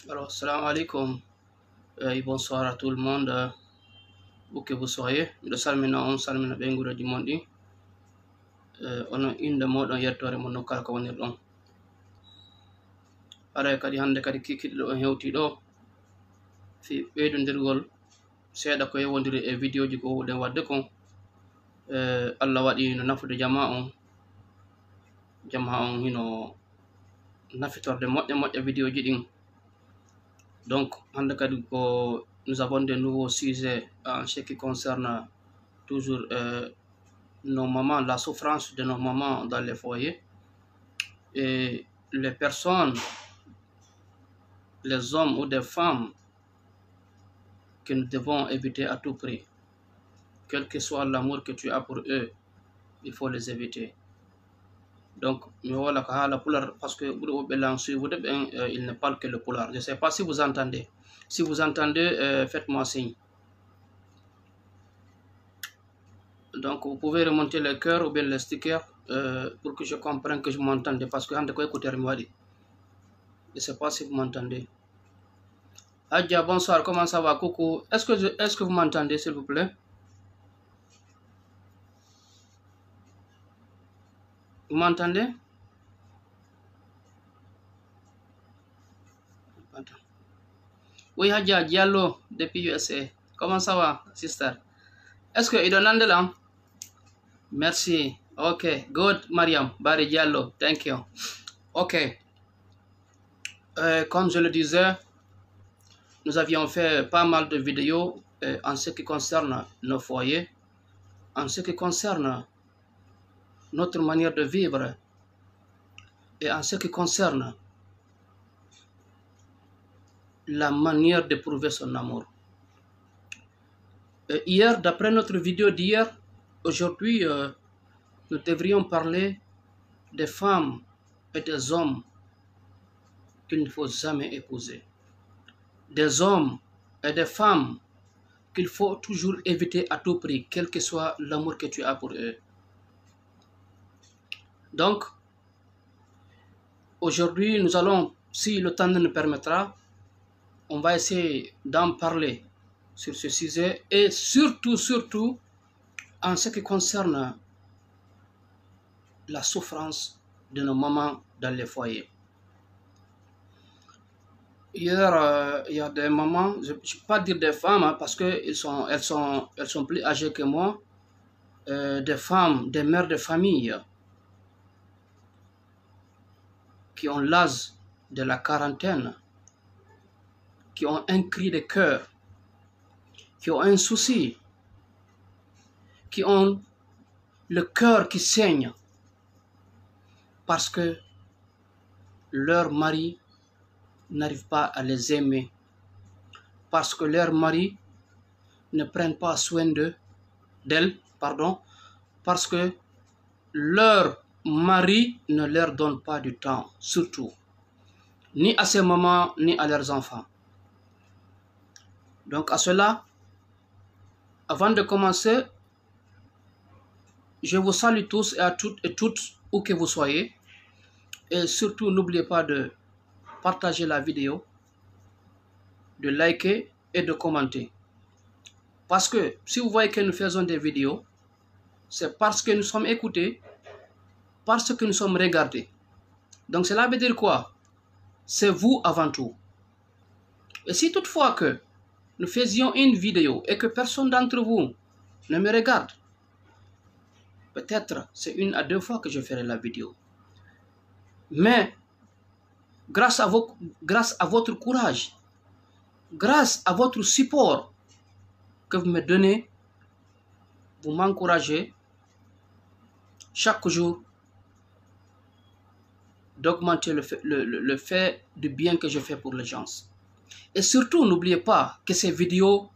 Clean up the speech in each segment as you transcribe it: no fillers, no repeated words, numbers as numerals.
Alors, salam alaikum et bonsoir à tout le monde, où que vous soyez. Le salmina on salmina bengura du monde. On a une de moɗon yettore mon nokkala ko wonir ɗon. Aɗa kadi hande kadi kikiɗo on hewti ɗo fi ɓeydodirgol seeɗa ko yewodiri e vidéo ji ko huɗen wadde kon. Allah waɗi no nafude jama on hino nafitorde moƴƴa vidéo ji ɗin. Donc, nous avons de nouveaux sujets en ce qui concerne toujours nos mamans, la souffrance de nos mamans dans les foyers et les personnes, les hommes ou des femmes que nous devons éviter à tout prix. Quel que soit l'amour que tu as pour eux, il faut les éviter. Donc, voilà, parce que il ne parle que le polar. Je ne sais pas si vous entendez. Si vous entendez, faites-moi signe. Donc, vous pouvez remonter les cœurs ou bien les stickers pour que je comprenne que je m'entende. Parce que je ne sais pas si vous m'entendez. Adja, bonsoir, comment ça va? Coucou. Est-ce que vous m'entendez, s'il vous plaît? Vous m'entendez? Oui, Adja Diallo, depuis USA. Comment ça va, sister? Est-ce que il donne là? Merci. Ok, good, Mariam. Bari Diallo, thank you. Ok. Comme je le disais, nous avions fait pas mal de vidéos en ce qui concerne nos foyers, en ce qui concerne notre manière de vivre et en ce qui concerne la manière d'éprouver son amour. Hier, d'après notre vidéo d'hier, aujourd'hui, nous devrions parler des femmes et des hommes qu'il ne faut jamais épouser. Des hommes et des femmes qu'il faut toujours éviter à tout prix, quel que soit l'amour que tu as pour eux. Donc, aujourd'hui, nous allons, si le temps nous permettra, on va essayer d'en parler sur ce sujet et surtout, en ce qui concerne la souffrance de nos mamans dans les foyers. Hier, il y a des mamans, je ne peux pas dire des femmes, hein, parce qu'elles sont plus âgées que moi, des femmes, des mères de famille qui ont l'âge de la quarantaine, qui ont un cri de cœur, qui ont un souci, qui ont le cœur qui saigne parce que leur mari n'arrive pas à les aimer, parce que leur mari ne prennent pas soin d'elles, parce que leur mari ne leur donne pas du temps, surtout, ni à ses mamans, ni à leurs enfants. Donc à cela, avant de commencer, je vous salue tous et à toutes, où que vous soyez. Et surtout, n'oubliez pas de partager la vidéo, de liker et de commenter. Parce que si vous voyez que nous faisons des vidéos, c'est parce que nous sommes écoutés, parce que nous sommes regardés. Donc cela veut dire quoi? C'est vous avant tout. Et si toutefois que nous faisions une vidéo et que personne d'entre vous ne me regarde, peut-être c'est 1 à 2 fois que je ferai la vidéo. Mais grâce à votre courage, grâce à votre support que vous me donnez, vous m'encouragez chaque jour d'augmenter le fait du bien que je fais pour les gens. Et surtout, n'oubliez pas que ces vidéos,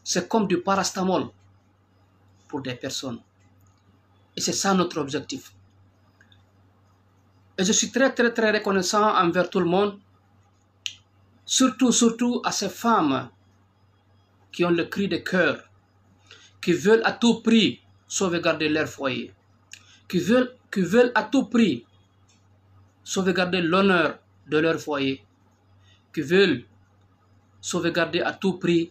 c'est comme du paracétamol pour des personnes. Et c'est ça notre objectif. Et je suis très reconnaissant envers tout le monde, surtout à ces femmes qui ont le cri de cœur, qui veulent à tout prix sauvegarder leur foyer, qui veulent à tout prix sauvegarder l'honneur de leur foyer, qui veulent sauvegarder à tout prix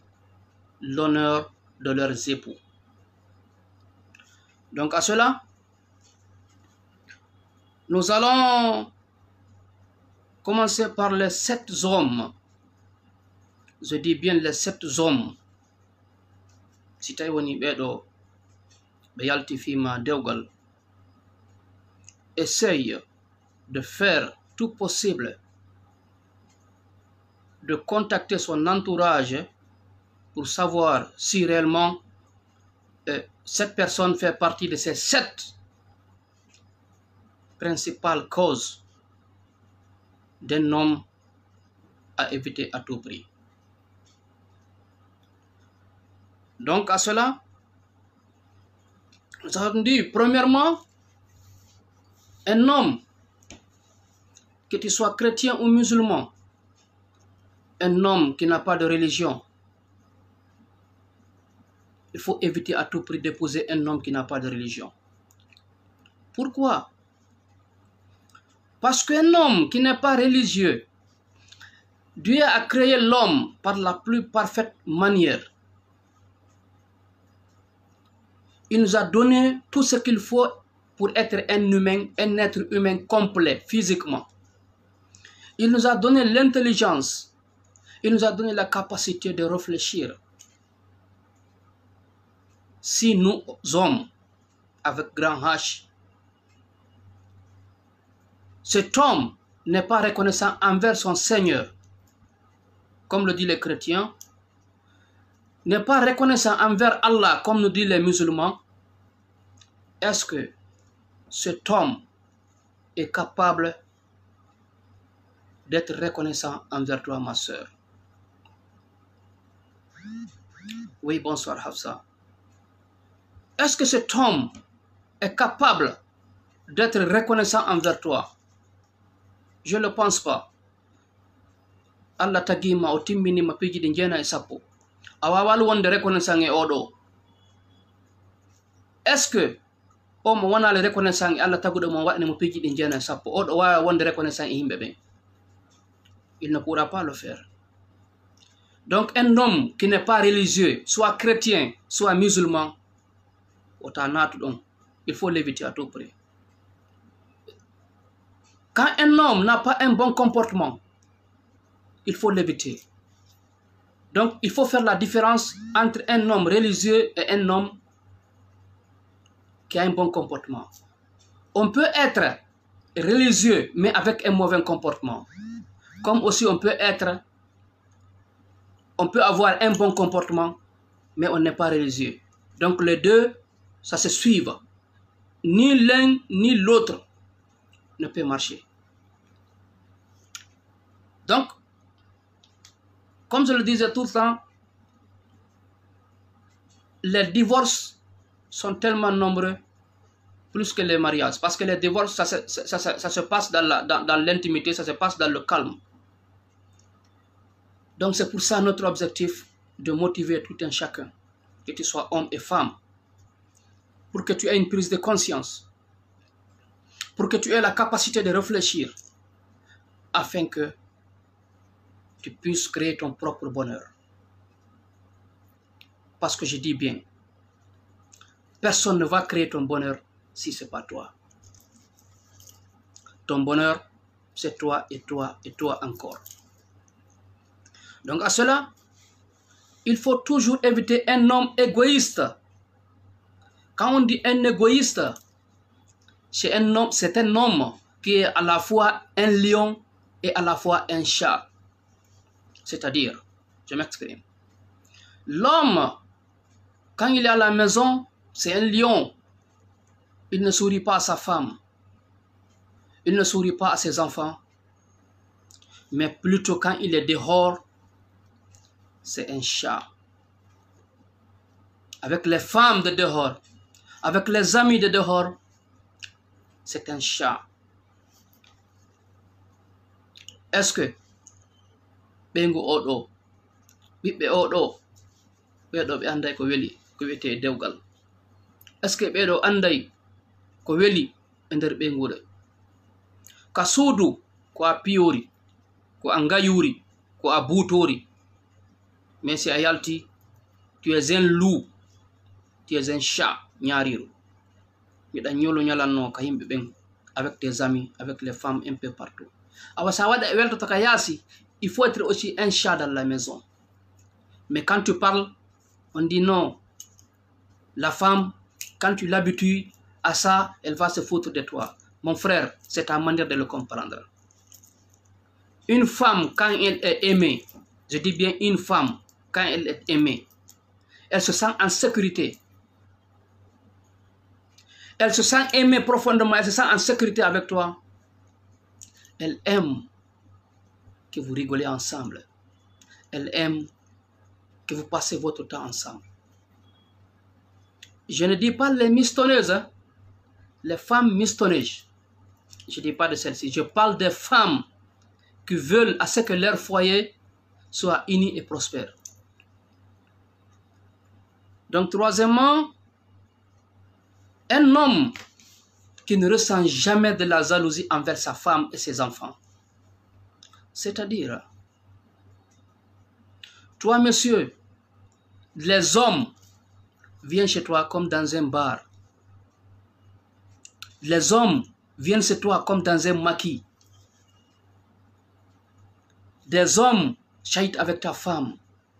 l'honneur de leurs époux. Donc à cela, nous allons commencer par les 7 hommes. Je dis bien les 7 hommes. Si tawi woni ɓeɗo ɓe yaltifima dewgal, essaye de faire tout possible de contacter son entourage pour savoir si réellement cette personne fait partie de ces 7 principales causes d'un homme à éviter à tout prix. Donc à cela, nous avons dit, premièrement, un homme, que tu sois chrétien ou musulman, un homme qui n'a pas de religion, il faut éviter à tout prix d'épouser un homme qui n'a pas de religion. Pourquoi? Parce qu'un homme qui n'est pas religieux, Dieu a créé l'homme par la plus parfaite manière. Il nous a donné tout ce qu'il faut pour être un humain, un être humain complet physiquement. Il nous a donné l'intelligence. Il nous a donné la capacité de réfléchir. Si nous hommes, avec grand H, cet homme n'est pas reconnaissant envers son Seigneur, comme le disent les chrétiens, n'est pas reconnaissant envers Allah, comme nous disent les musulmans, est-ce que cet homme est capable d'être reconnaissant envers toi, ma soeur? Oui, bonsoir Hafsa. Est-ce que cet homme est capable d'être reconnaissant envers toi? Je ne le pense pas. Allah tagima o timmini ma piji ɗi jeena e sappo. A wawal wonde reconnaissant e oɗo. Est-ce que o mo wonale reconnaissant e Allah taguɗo mo waɗani mo piji ɗi jeena e sappo, oɗo wawa wonde reconnaissant e yimɓe ɓen? Il ne pourra pas le faire. Donc un homme qui n'est pas religieux, soit chrétien, soit musulman, il faut l'éviter à tout prix. Quand un homme n'a pas un bon comportement, il faut l'éviter. Donc il faut faire la différence entre un homme religieux et un homme qui a un bon comportement. On peut être religieux mais avec un mauvais comportement. Comme aussi on peut avoir un bon comportement mais on n'est pas religieux. Donc les deux, ça se suit. Ni l'un ni l'autre ne peut marcher. Donc, comme je le disais tout le temps, les divorces sont tellement nombreux, plus que les mariages. Parce que les divorces, ça se passe dans l'intimité, ça se passe dans le calme. Donc c'est pour ça notre objectif de motiver tout un chacun, que tu sois homme et femme, pour que tu aies une prise de conscience, pour que tu aies la capacité de réfléchir, afin que tu puisses créer ton propre bonheur. Parce que je dis bien, personne ne va créer ton bonheur si ce n'est pas toi. Ton bonheur, c'est toi et toi et toi encore. Donc à cela, il faut toujours éviter un homme égoïste. Quand on dit un égoïste, c'est un homme qui est à la fois un lion et à la fois un chat. C'est-à-dire, je m'exprime. L'homme, quand il est à la maison, c'est un lion. Il ne sourit pas à sa femme. Il ne sourit pas à ses enfants. Mais plutôt quand il est dehors, c'est un chat. Avec les femmes de dehors, avec les amis de dehors, c'est un chat. Est-ce que ɓengu oɗo ɓiɓɓe oɗo ɓeɗo ɓe anday ko weli ko wiyete dewgal? Est ce que ɓeɗo anday ko weli e nder ɓenguɗe? Ka suudu ko a piyori, ko a ngayuri, ko a buutori. Mais si a yalti, tu es un loup, tu es un chat, ñaariru. Miɗa ñolo ñalanno ka yimɓe ɓen avec tes amis, avec les femmes un peu partout. Awa sa waɗa e weltoto ka yaasi, il faut être aussi un chat dans la maison. Mais quand tu parles, on dit non. La femme, quand tu l'habitues à ça, elle va se foutre de toi. Mon frère, c'est ta manière de le comprendre. Une femme, quand elle est aimée, je dis bien une femme, quand elle est aimée, elle se sent en sécurité. Elle se sent aimée profondément, elle se sent en sécurité avec toi. Elle aime que vous rigolez ensemble. Elle aime que vous passez votre temps ensemble. Je ne dis pas les mistonneuses, hein? Les femmes mistonneuses. Je ne dis pas de celles-ci. Je parle des femmes qui veulent à ce que leur foyer soit uni et prospère. Donc, troisièmement, un homme qui ne ressent jamais de la jalousie envers sa femme et ses enfants. C'est-à-dire, toi, monsieur, les hommes viennent chez toi comme dans un bar. Les hommes viennent chez toi comme dans un maquis. Des hommes chahitent avec ta femme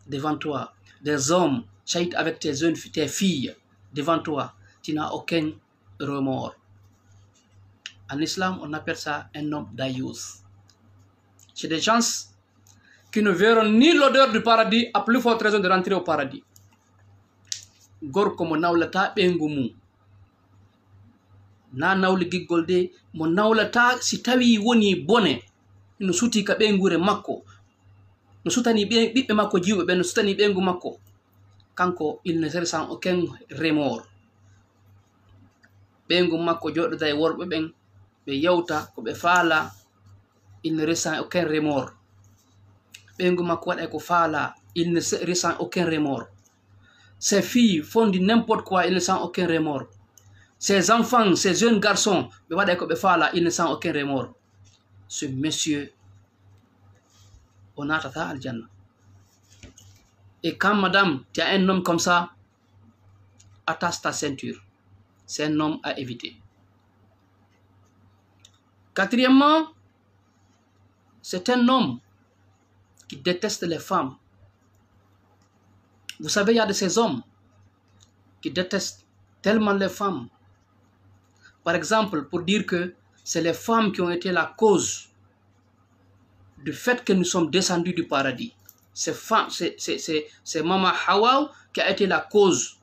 devant toi. Des hommes chahitent avec tes filles devant toi. Tu n'as aucun remords. En islam, on appelle ça un homme d'ayouz. C'est des gens qui ne verront ni l'odeur du paradis, à plus forte raison de rentrer au paradis. Gorko mo nawlata ɓengu mum na nawli giggol de mo nawlata si tawi woni bone no suti ka ɓengure makko no sutani ɓiɓɓe makko jiwɓe ɓen no sutani ɓengu makko kanko il ne ressent aucun remords. Ɓengu makko joɗoda e worɓe ɓen ɓe yewta ko ɓe faala, il ne ressent aucun remords. Ɓengu makko waɗa ko faala, il ne ressent aucun remords. Ses filles font du n'importe quoi, il ne sent aucun remords. Ses enfants, ses jeunes garçons, il ne sent aucun remords. Ce monsieur, on a tata al-Jannah. Et quand madame, tu as un homme comme ça, attache ta ceinture. C'est un homme à éviter. Quatrièmement, c'est un homme qui déteste les femmes. Vous savez, il y a de ces hommes qui détestent tellement les femmes. Par exemple, pour dire que c'est les femmes qui ont été la cause du fait que nous sommes descendus du paradis. C'est Maman Hawa qui a été la cause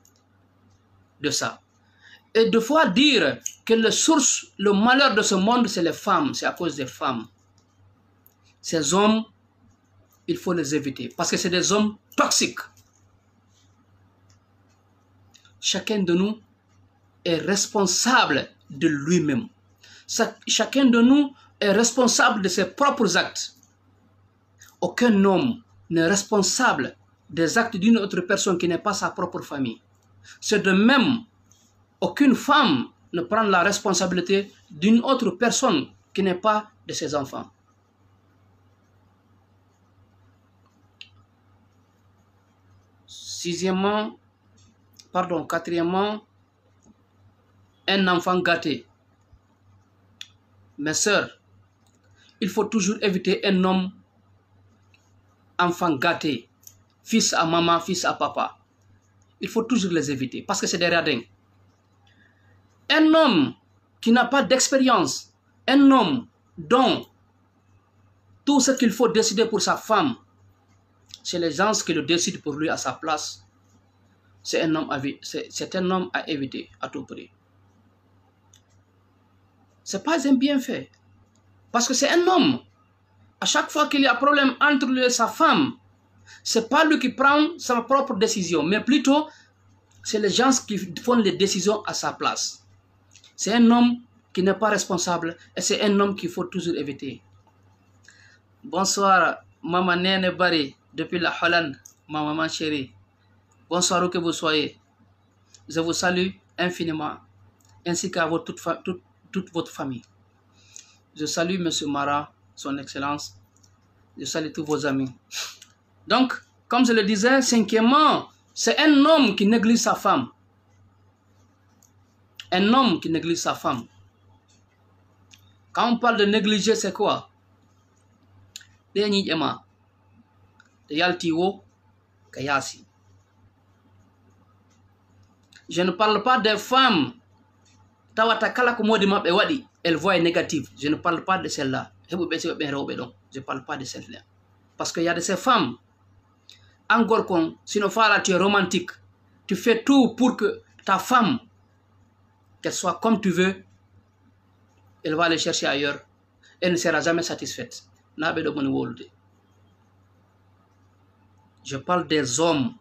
de ça. Et de fois dire que le malheur de ce monde, c'est les femmes, c'est à cause des femmes. Ces hommes, il faut les éviter parce que c'est des hommes toxiques. Chacun de nous est responsable de lui-même. Chacun de nous est responsable de ses propres actes. Aucun homme n'est responsable des actes d'une autre personne qui n'est pas sa propre famille. C'est de même, aucune femme ne prend la responsabilité d'une autre personne qui n'est pas de ses enfants. Quatrièmement, un enfant gâté. Mes sœurs, il faut toujours éviter un homme enfant gâté, fils à maman, fils à papa. Il faut toujours les éviter parce que c'est des radins. Un homme qui n'a pas d'expérience, un homme dont tout ce qu'il faut décider pour sa femme, c'est les gens qui le décident pour lui à sa place. C'est un homme à éviter à tout prix. Ce n'est pas un bienfait. Parce que c'est un homme. À chaque fois qu'il y a un problème entre lui et sa femme, ce n'est pas lui qui prend sa propre décision, mais plutôt, c'est les gens qui font les décisions à sa place. C'est un homme qui n'est pas responsable et c'est un homme qu'il faut toujours éviter. Bonsoir, Maman Nene Bari, depuis la Hollande, ma maman chérie. Bonsoir où que vous soyez. Je vous salue infiniment, ainsi qu'à toute votre famille. Je salue M. Mara, son Excellence, Je salue tous vos amis. Donc, comme je le disais, cinquièmement, c'est un homme qui néglige sa femme. Un homme qui néglige sa femme. Quand on parle de négliger, c'est quoi? Je ne parle pas des femmes. Elle voit négative. Je ne parle pas de celle-là. Je ne parle pas de celle-là. Parce qu'il y a de ces femmes. Encore sinon tu es romantique. Tu fais tout pour que ta femme, qu'elle soit comme tu veux, elle va aller chercher ailleurs. Elle ne sera jamais satisfaite. Je parle des hommes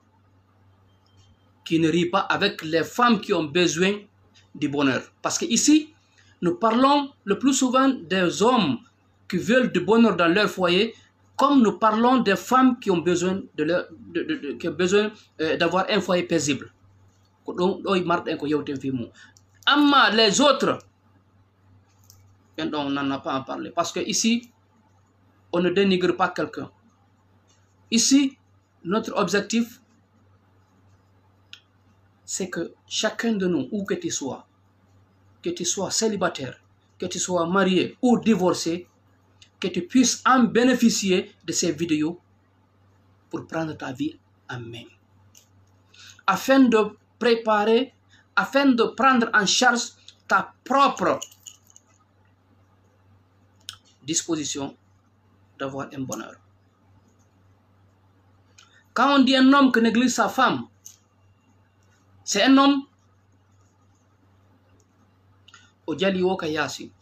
qui ne rient pas avec les femmes qui ont besoin du bonheur. Parce que ici, nous parlons le plus souvent des hommes qui veulent du bonheur dans leur foyer, comme nous parlons des femmes qui ont besoin d'avoir un foyer paisible. Amma les autres, on n'en a pas à parler. Parce que ici, on ne dénigre pas quelqu'un. Ici, notre objectif, c'est que chacun de nous, où que tu sois célibataire, que tu sois marié ou divorcé, que tu puisses en bénéficier de ces vidéos pour prendre ta vie en main. Afin de préparer, afin de prendre en charge ta propre disposition d'avoir un bonheur. Quand on dit un homme qui néglige sa femme, c'est un homme Ojali woka yasi.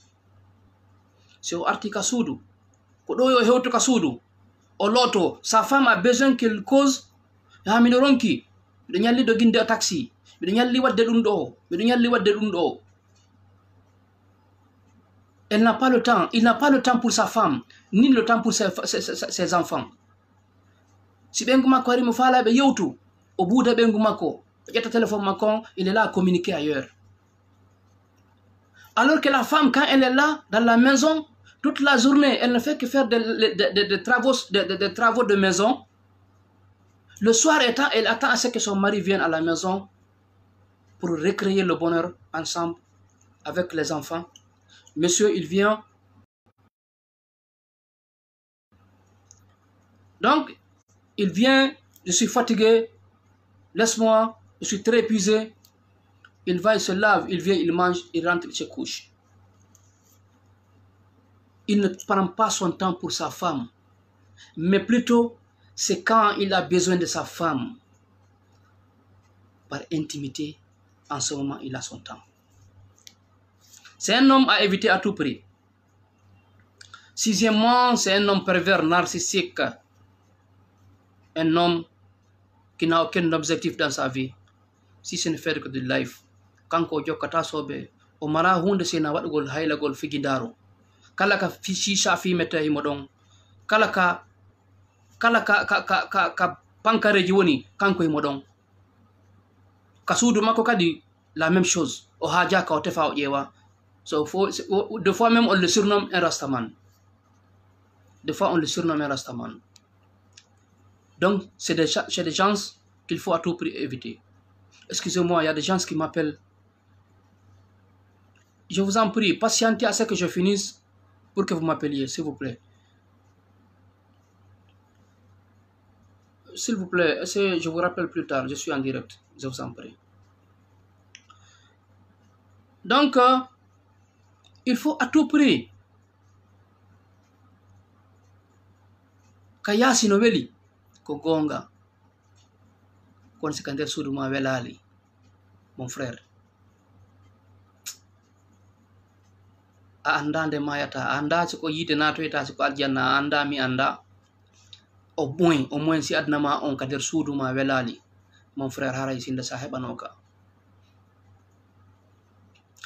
C'est au arti kasudu. Kodoyo heuto kasudu. Oloto, sa femme a besoin qu'il cause. Ha minoronki. Minyali do ginde taxi. Minyali wadde dundo. Minyali wadde dundo. Elle n'a pas le temps. Il n'a pas le temps pour sa femme, ni le temps pour ses enfants. Si benguma ko mo fala be yewtu, au bout de benguma ko, il téléphone macon, il est là à communiquer ailleurs. Alors que la femme, quand elle est là, dans la maison, toute la journée, elle ne fait que faire des travaux de maison. Le soir étant, elle attend à ce que son mari vienne à la maison pour recréer le bonheur ensemble avec les enfants. Monsieur, il vient. Donc, il vient, je suis fatigué, laisse-moi, je suis très épuisé. Il va, il se lave, il vient, il mange, il rentre, il se couche. Il ne prend pas son temps pour sa femme. Mais plutôt, c'est quand il a besoin de sa femme. Par intimité, en ce moment, il a son temps. C'est un homme à éviter à tout prix. Sixièmement, c'est un homme pervers, narcissique. Un homme qui n'a aucun objectif dans sa vie. Si ce ne fait que de life. Kanko jokata sobe o mara hunde sena wadugol haylagol figidaro kala ka shisha fi meta himodon kala ka pankareji woni kanko himodon kasudu mako kadi la même chose o haja ka o tefa o jewa so deux fois même on le surnomme un rastaman, des fois on le surnomme un rastaman. Donc c'est des gens qu'il faut à tout prix éviter. Excusez-moi, il y a des gens qui m'appellent. Je vous en prie, patientez à ce que je finisse pour que vous m'appeliez, s'il vous plaît. S'il vous plaît, je vous rappelle plus tard, je suis en direct, je vous en prie. Donc, il faut à tout prix Kayasi Noveli, Kogonga, kon sekander Souduma Velali, mon frère. A anda nde mayata, anda siko yite natoyta siko aljanna, anda mi anda. Au moins si adnama on kader Souduma Velali, mon frère haray sinda sa hebanoka.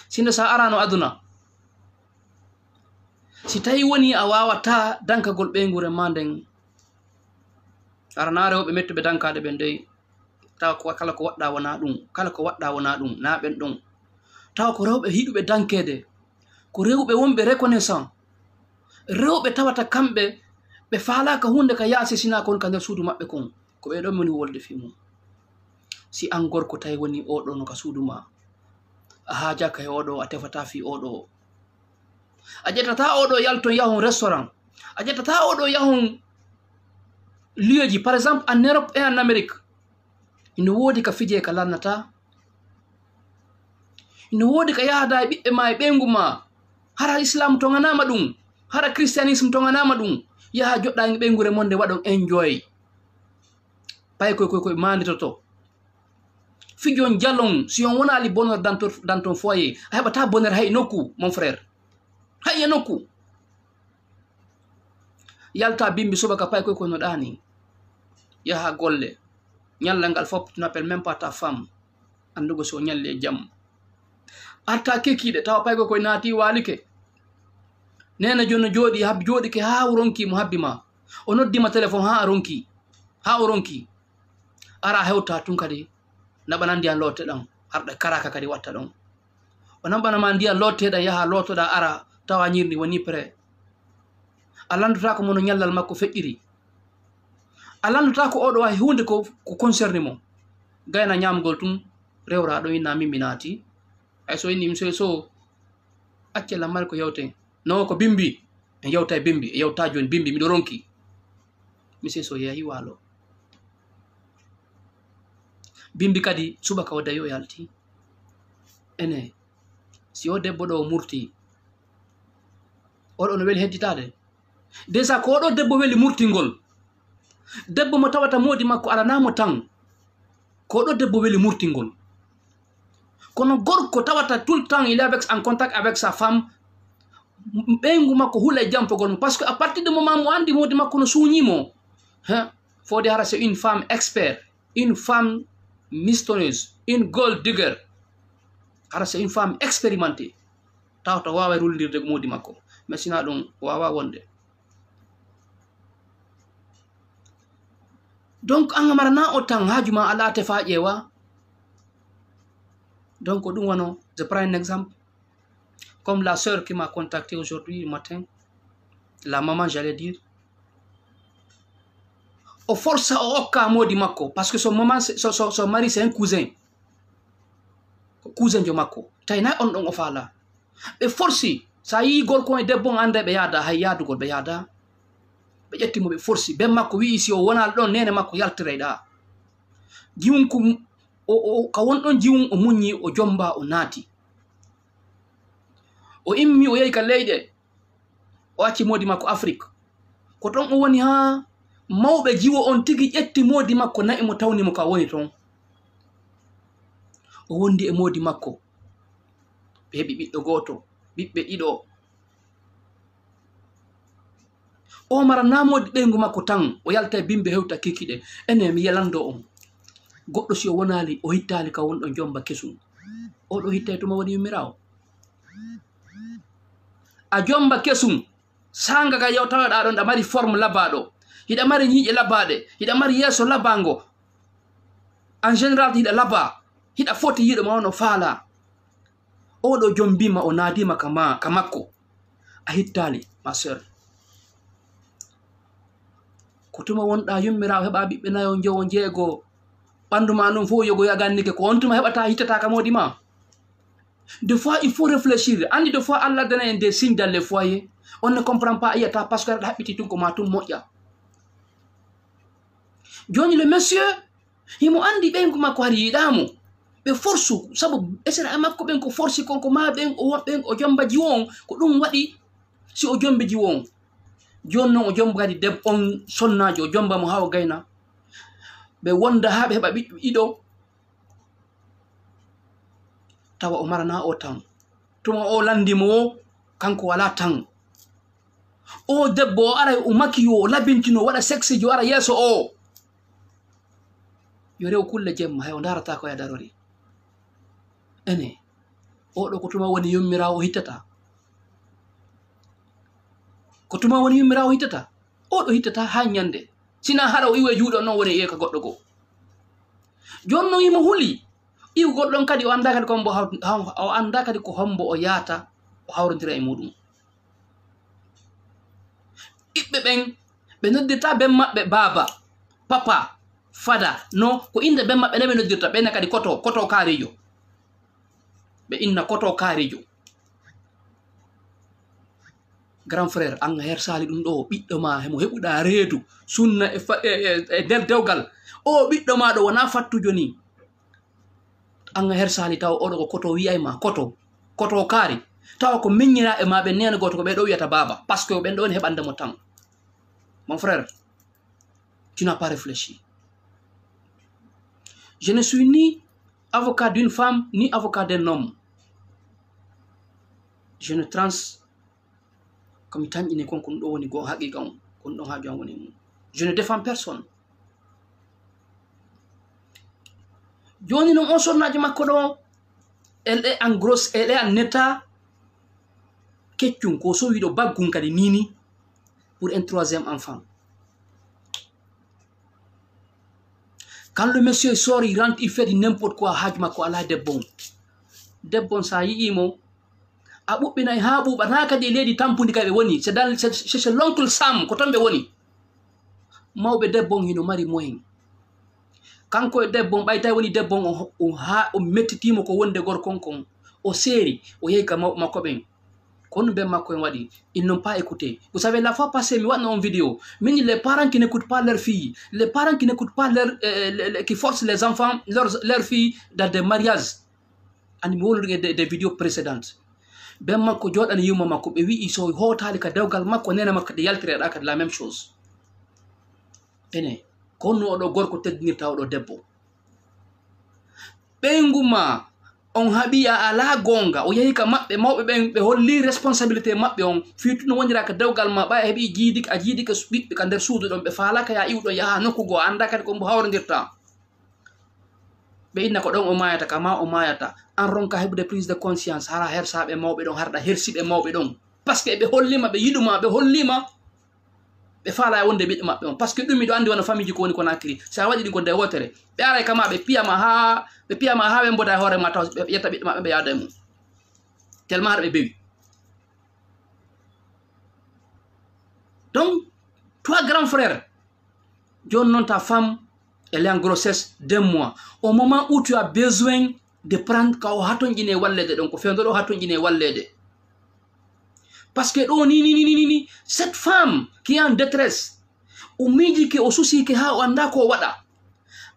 Sinda sa arano aduna. Si tawi woni a wawata dankagol ɓeygure ma nden aranare woɓe mettuɓe dankade ɓen dey tawa kala ko waɗɗa wona ɗum, kala ko waɗɗa wona ɗum, na ɓen ɗon tawa ko rewɓe hiɗuɓe dankede, ko rewɓe wonɓe reconnaissant, rewɓe tawata kamɓe ɓe faalaka hunde ka yaasi sina kon ka nder suudu maɓɓe kon ko ɓe ɗon moni wolde fi mum. Si an gorko tawi woni oɗo no ka suudu ma a haajaka e oɗo a tefata fi oɗo a ƴettata oɗo yalton yahon restaurant a ƴettata oɗo yahon lieuji par exemple en Europe et en Amérique ino woodi ka fije ka lannata ino woodi ka yahada e ɓiɓɓe ma e ɓeygu ma hara islam toganama ɗum hara christianisme toganama ɗum yaha joɗɗa ɓeygu remonde waɗon enjoy pay koye manditoto fijon jallon si on wonali bonheur dans ton foyer a heɓata bonheur hay nokku mon frère hay e nokku yalta bimbi subaka pay koye no ɗani yaha golle ñalla ngal fof tu n'appelles même pas ta femme andugo so ñalli e jam arta kekiɗe tawa pay koye naati walike nena joni jooɗike ha ronki mo habbi ma o noddima téléphone ha o ronki ara hewta tun kadi naɓana ndiyan lotte ɗan harɗa karaka kadi watta ɗon o naɓanama ndiyan lotteɗan yaha lottoɗa ara tawa ñirni woni pré a landutako mono ñallal makko feƴƴiri a landutako oɗo wawi hunde ko concerné mo gayna ñamgol tun rewra ɗo inna mimmi naati hay so inni so acce lammari ko yewten non ko bimbi en yewta e bimbi e yewta joni bimbi miɗo ronki mi so yeehi waalo bimbi kadi subaka o dayi o yalti ene si o debbo ɗo o murti oɗo no weli hedditade déjà ko oɗo debbo weli murtingol debbo mo tawata modi makko alanamo tan ko oɗo debbo weli murtingol kono gorko tawata tout le temps il est en contact avec sa femme ɓeygu makko hula e jampogol mo par ce que à partir de moment mo andi modi makko no suuñimo fode hara c'est une femme expert une femme mistoneuse une gold digger hara c'est une femme expérimentée tawata wawa rullidirde modi makko mais sina ɗum wawa wonde donc an marana o tan hajuma ala tefa ƴeewa donc ɗum wono je prends un exemple comme la sœur qui m'a contacté aujourd'hui le matin la maman j'allais dire o força o hokka modi makko parce que son mari c'est un cousin jo makko tawina on ɗon o faala ɓe forci sa yi gorko e debbo anda ɓe yaada hay yaadugol ɓe yaada ɓe ƴettimo ɓe forci ben makko wi si o wonal ɗon nene makko yaltireyɗa jiwum ka wonɗon jiwum o muñi o jomba o naati o immi o yehi ka leyɗe o acci modi makko Afrique ko ton o woni ha mawɓe jiwo on tigi ƴetti modi makko nayi mo tawnimo ka woni ton o wondi e modi makko ɓe heɓi ɓiɗɗo goto ɓiɓɓe ɗiɗo o mara namodi ɓeygu makko tan o yalta e bimbe hewta kikiɗe ene mi yalando on goɗɗo si o wonali o hittali ka wonɗo jomba kesum oɗo hitta tuma woni yummirawo a jomba kesum sanga ga yewtawaɗa ɗon ɗa mari forme labaɗo hiɗa mari ñiiƴe labaɗe hiɗa mari yeeso labango en général hiɗa laba hiɗa foti yiɗo ma ono faala oɗo jombima o naadima ka makko a hittali ma sœur ko tuma wonɗa yummirawo heɓa ɓiɓɓe nayo jowo jeego ɓandu ma ɗum fof yogo yagannike ko on tuma heɓata hittata ka modi ma des fois il faut réfléchir andi des fois Allah dana en des signes dans les foyers on ne comprend pas ayata parce que aɗa haɓɓiti tun ko ma tum moƴƴa joni le monsieur himo andi ɓeygu makko hari yiɗamo ɓe force sabu esera e makko ɓen ko force konko ma ɓen o jomba jiwo on ko ɗum waɗi si o jombi jiwo on joni noon o jomba kadi deb on sonnajo o jomba mo ha o gayna ɓe wonda ha ɓe heɓa ɓiɗɗo ɗiɗo tawa o marana o tan tuma o landimo o kanko wala tan o debbo o ara o makiyo o labintino waɗa sexe jo ara yeeso o yo rew kulle jemma hay o darata ko e darori ene oɗo ko tuma woni yummirawo o hittata ko tuma woni yummirawo hittata oɗo hittata ha ñande sina hara o iwe juuɗo noon woni ka goɗɗo goo joni noon yimo huuli iw goɗɗon kadi o anda kadi kombo o anda kadi ko hombo o yaata o hawrodira e muɗum ɓiɓɓe ɓen ɓe noddirta ɓen maɓɓe baba papa fada no ko inde ɓen maɓɓe ne ɓe noddirta ɓenne kadi koto kaarijo ɓe inna koto kaarijo. Grand frère an her sali ɗum ɗo ɓiɗɗo ma hemo heɓuɗa reedu sunna e nder dewgal o ɓiɗɗo ma ɗo wona fattujo ni an her sali taw oɗo ko koto wiyayma koto kaari tawa ko miññiraɓe ma ɓe nene goto ko ɓe ɗo wiyata baba par ce que ɓen ɗo woni heɓandemo tan. Mon frère, tu n'as pas réfléchi. Je ne suis ni avocat d'une femme ni avocat d'un homme. Je ne trans comme tañƴini kon ko ɗum ɗo woni go haqiqa on kon ɗon haaju an woni mum. Je ne défends personne. Joni non on sonnaji makko ɗo elle est en grosse, elle est en état keccum ko so wiɗo baggum kadi nini pour un 3e enfant. Quand le monsieur sort, il rentre, il fait du n'importe quoi haaju makko ala debbon. Debbon sa yi'imo a ɓuɓɓinay ha ɓuuɓata kadi leydi tampundi kaɓe woni c'est l'oncle Sam ko tan ɓe woni. Mawɓe debbon hino mari moyen kanko e debbon ɓayta woni debbon o mettitimo ko wonde gorkon kon o seeri o yehi ka mawɓe makko ɓen kon ɓen makko en waɗi ils n'ont pas écouté. Vous savez la fois passée mi waɗno on vidéo mini les parents qui n'écoutent pas leurs filles, les parents qui n'écoutent pas qui forcent les enfants leurs filles dans des mariages ani mi wolori des vidéos précédentes. Ben makko joɗani yumma makko ɓe wi'i so hotali ka dewgal makko nene makko de yaltireɗa kadi la même chose. Ene konno oɗo gorko teddinirta oɗo debbo ɓenguma on haɓi a ala gonga o yehi ka maɓɓe mawɓe ɓen ɓe holli responsabilité maɓɓe on fituno wonira ka dewgal ma ɓa heɓi jiidik a jiidike ɓiɓɓe ka nder suudu ɗon ɓe falaka ya iwɗo yaha nokkugo anda kadi ko mbo hawrodirta ɓe inna ko ɗon o mayata kama o mayata an ronka heɓude prise de conscience hara hersaɓe mawɓe ɗon harɗa hersiɓe mawɓe ɗon par ce que ɓe hollima ɓe yiɗuma ɓe hollima ɓe faala wonde ɓiɓɓe maɓɓe on par ce que ɗum miɗo andi wona famille ji ko woni Conakry sa waɗi ɗi ko nde wotere ɓe aray kama ɓe piyama ha ɓe mboda e hoorema taw ɓe ƴetta ɓiɓɓe maɓɓe ɓe yaada e mum tellement haɗa ɓe bewi. Donc toi grand frère joni noon ta femme elle est en grossesse d'1 mois au moment où tu as besoin de prendre ka o hatonƴine wallede ɗon ko fewdo ɗo hatonƴine wallede parce que ɗo ni cette femme qui est en détresse o miijike o susike ha o anda ko waɗa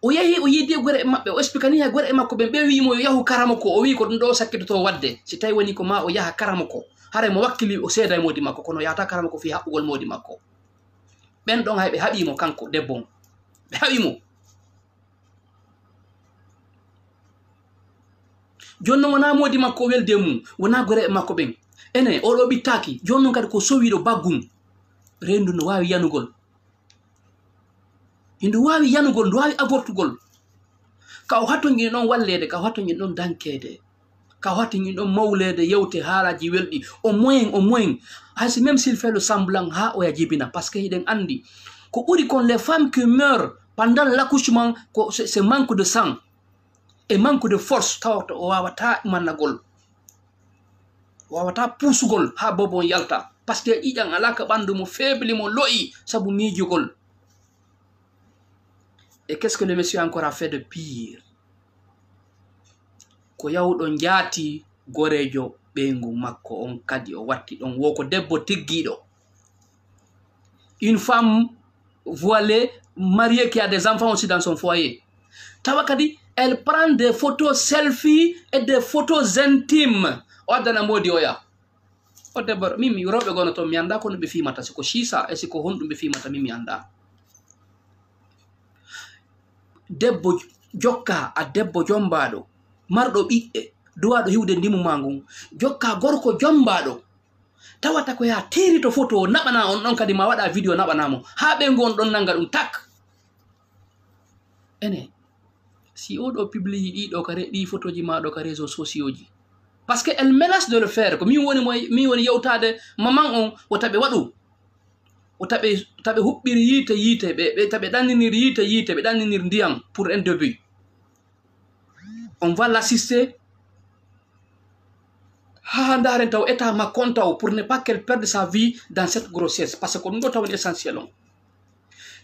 o yehi o yiddi e gore e maɓɓe o expliquani ha gore e makko ɓen ɓe wimo yo yahu karama ko o wi ko ɗum ɗo sakkitoto wadde si tawi woni ko ma o yaha karama ko hara mo wakkili o seeda e modi makko kono yahata karama ko fi haɓɓugol modi makko ɓen ɗon hay ɓe haɓimo kanko debbon ɓe haɓimo joni noon wona modi makko o welde mum wona gore e makko ɓen ene oɗo ɓittaki joni noon kadi ko sowiɗo baggum rendu no wawi yanugol hindu wawi yanugol ndu wawi avortugol ka o hattoñi ɗon wallede ka o hattoñi ɗon dankede ka o hattoñi ɗon mawlede yewte haalaji welɗi au moins haysi même s'il fait le semblant ha o ya jibina par ce que hiɗen andi ko ɓuri kon les femmes qui meurent pendant l'accouchement ko c'est manque de sang et manque de force tawata o wawata mannagol o wawata puusugol ha bobon yalta par ce que ƴiƴan ala ka ɓandu mo faible mo lo'i sabu miijugol. Et qu'est-ce que le monsieur encore a fait de pire? Ko yawɗo jaati gorejo ɓeygu makko on kadi o watti ɗon woko debbo tiggiɗo une femme voilée mariée qui a des enfants aussi dans son foyer tawa kadi elle prend des photos selfie et des photos intimes o addana modi oya o debbo mimi rewɓe gono toon mi anda kono ɓe fimata siko sisa e siko honɗum ɓe fimata min mi anda debbo jokka a debbo jombaɗo marɗo ɓiɓɓe duwaɗo hiwde ndimuma ngun jokka gorko jombaɗo tawata ko ya tiri to photo o naɓana on ɗon kadi ma waɗa vidéo naɓanamo ha ɓe ngon ɗon nanga ɗum tak ene si oɗo publie ɗiɗo ka ɗi photo ji maɗo ka réseaux sociaux ji par ce que elle menace de le faire ko min woni yewtade maman on o taɓe waɗu o taɓe huɓɓiri yiite ɓe taɓe ɗanninir yiite ɓe ɗanninir ndiyam pour un début on va l'assister ha ndaren taw état makko on taw pour ne pas qu'elle perde sa vie dans cette grossesse parce que ko ɗum ɗo tawoni essentiel on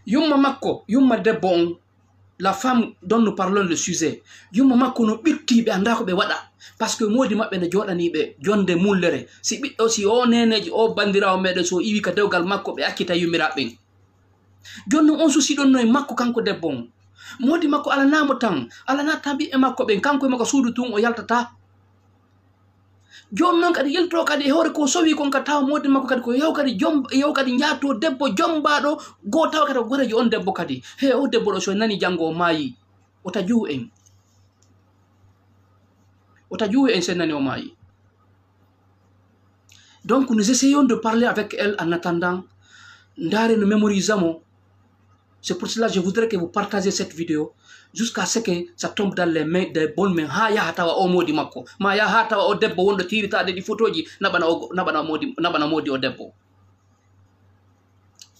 yumma makko yumma debbo on la femme dont nous parlons le sujet yumma makko no ɓittiɓe anda ko ɓe waɗa par ce que modi maɓɓe ne joɗaniɓe jonde mullere si ɓiɗɗo si o neneji o bandirawo meɗen so iwi ka dewgal makko ɓe akkita yummiraɓen joni on susi ɗon no e makko kanko debbo on modi makko alanamo tan alanata ɓiɓɓe makko ɓen kanko e makko suudu tun o yaltata joni noon kadi yelto kadi e hoore ko sowi kon ka tawa modi makko kadi ko yew kadi jaato debbo jombaɗo go tawa kadi ko gorejo on debbo kadi he o debbo ɗo so nani janggo o maayi o tajuwu en se nani o maayi. Donc nous essayons de parler avec elle en attendant ndare nous mémorisons. C'est pour cela que je voudrais que vous partagez cette vidéo jusqu'à ce que ça tombe dans les mains des bonnes mains. Ha ya hatawa o modi makko. Ma ya hatawa o debbo wondo tiritade di photoji nabana modi o debbo.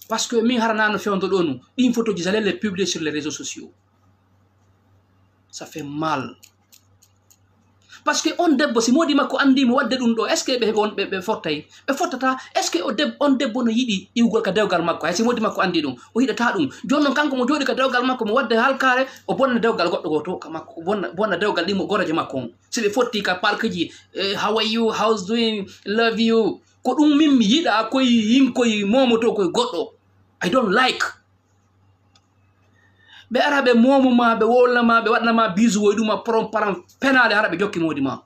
Parce que mi harana no fewndo ɗo nu ɗin photoji j'allais les publier sur les réseaux sociaux. Ça fait mal. Parce que on debbo si modi makko andimo wadde ɗum ɗo est ce que ɓe fottay ɓe fottata est ce que on debbo no yiɗi iwgol ka dewgal makko hay si modi makko andi ɗum o yiɗata ɗum joni noon kanko mo joɗi ka dewgal makko mo wadde halkare o bonna dewgal goɗɗo go to ka makko bonna dewgal ɗimo goraje makko on si ɓe fotti ka parkeji how are you how's doing love you ko ɗum min mi yiɗa koye yinkoye momoto koye goɗɗo I don't like ɓe ara ɓe momuma ɓe wollama ɓe waɗnama bisu woy ɗuma param penale hara ɓe jokki modi ma.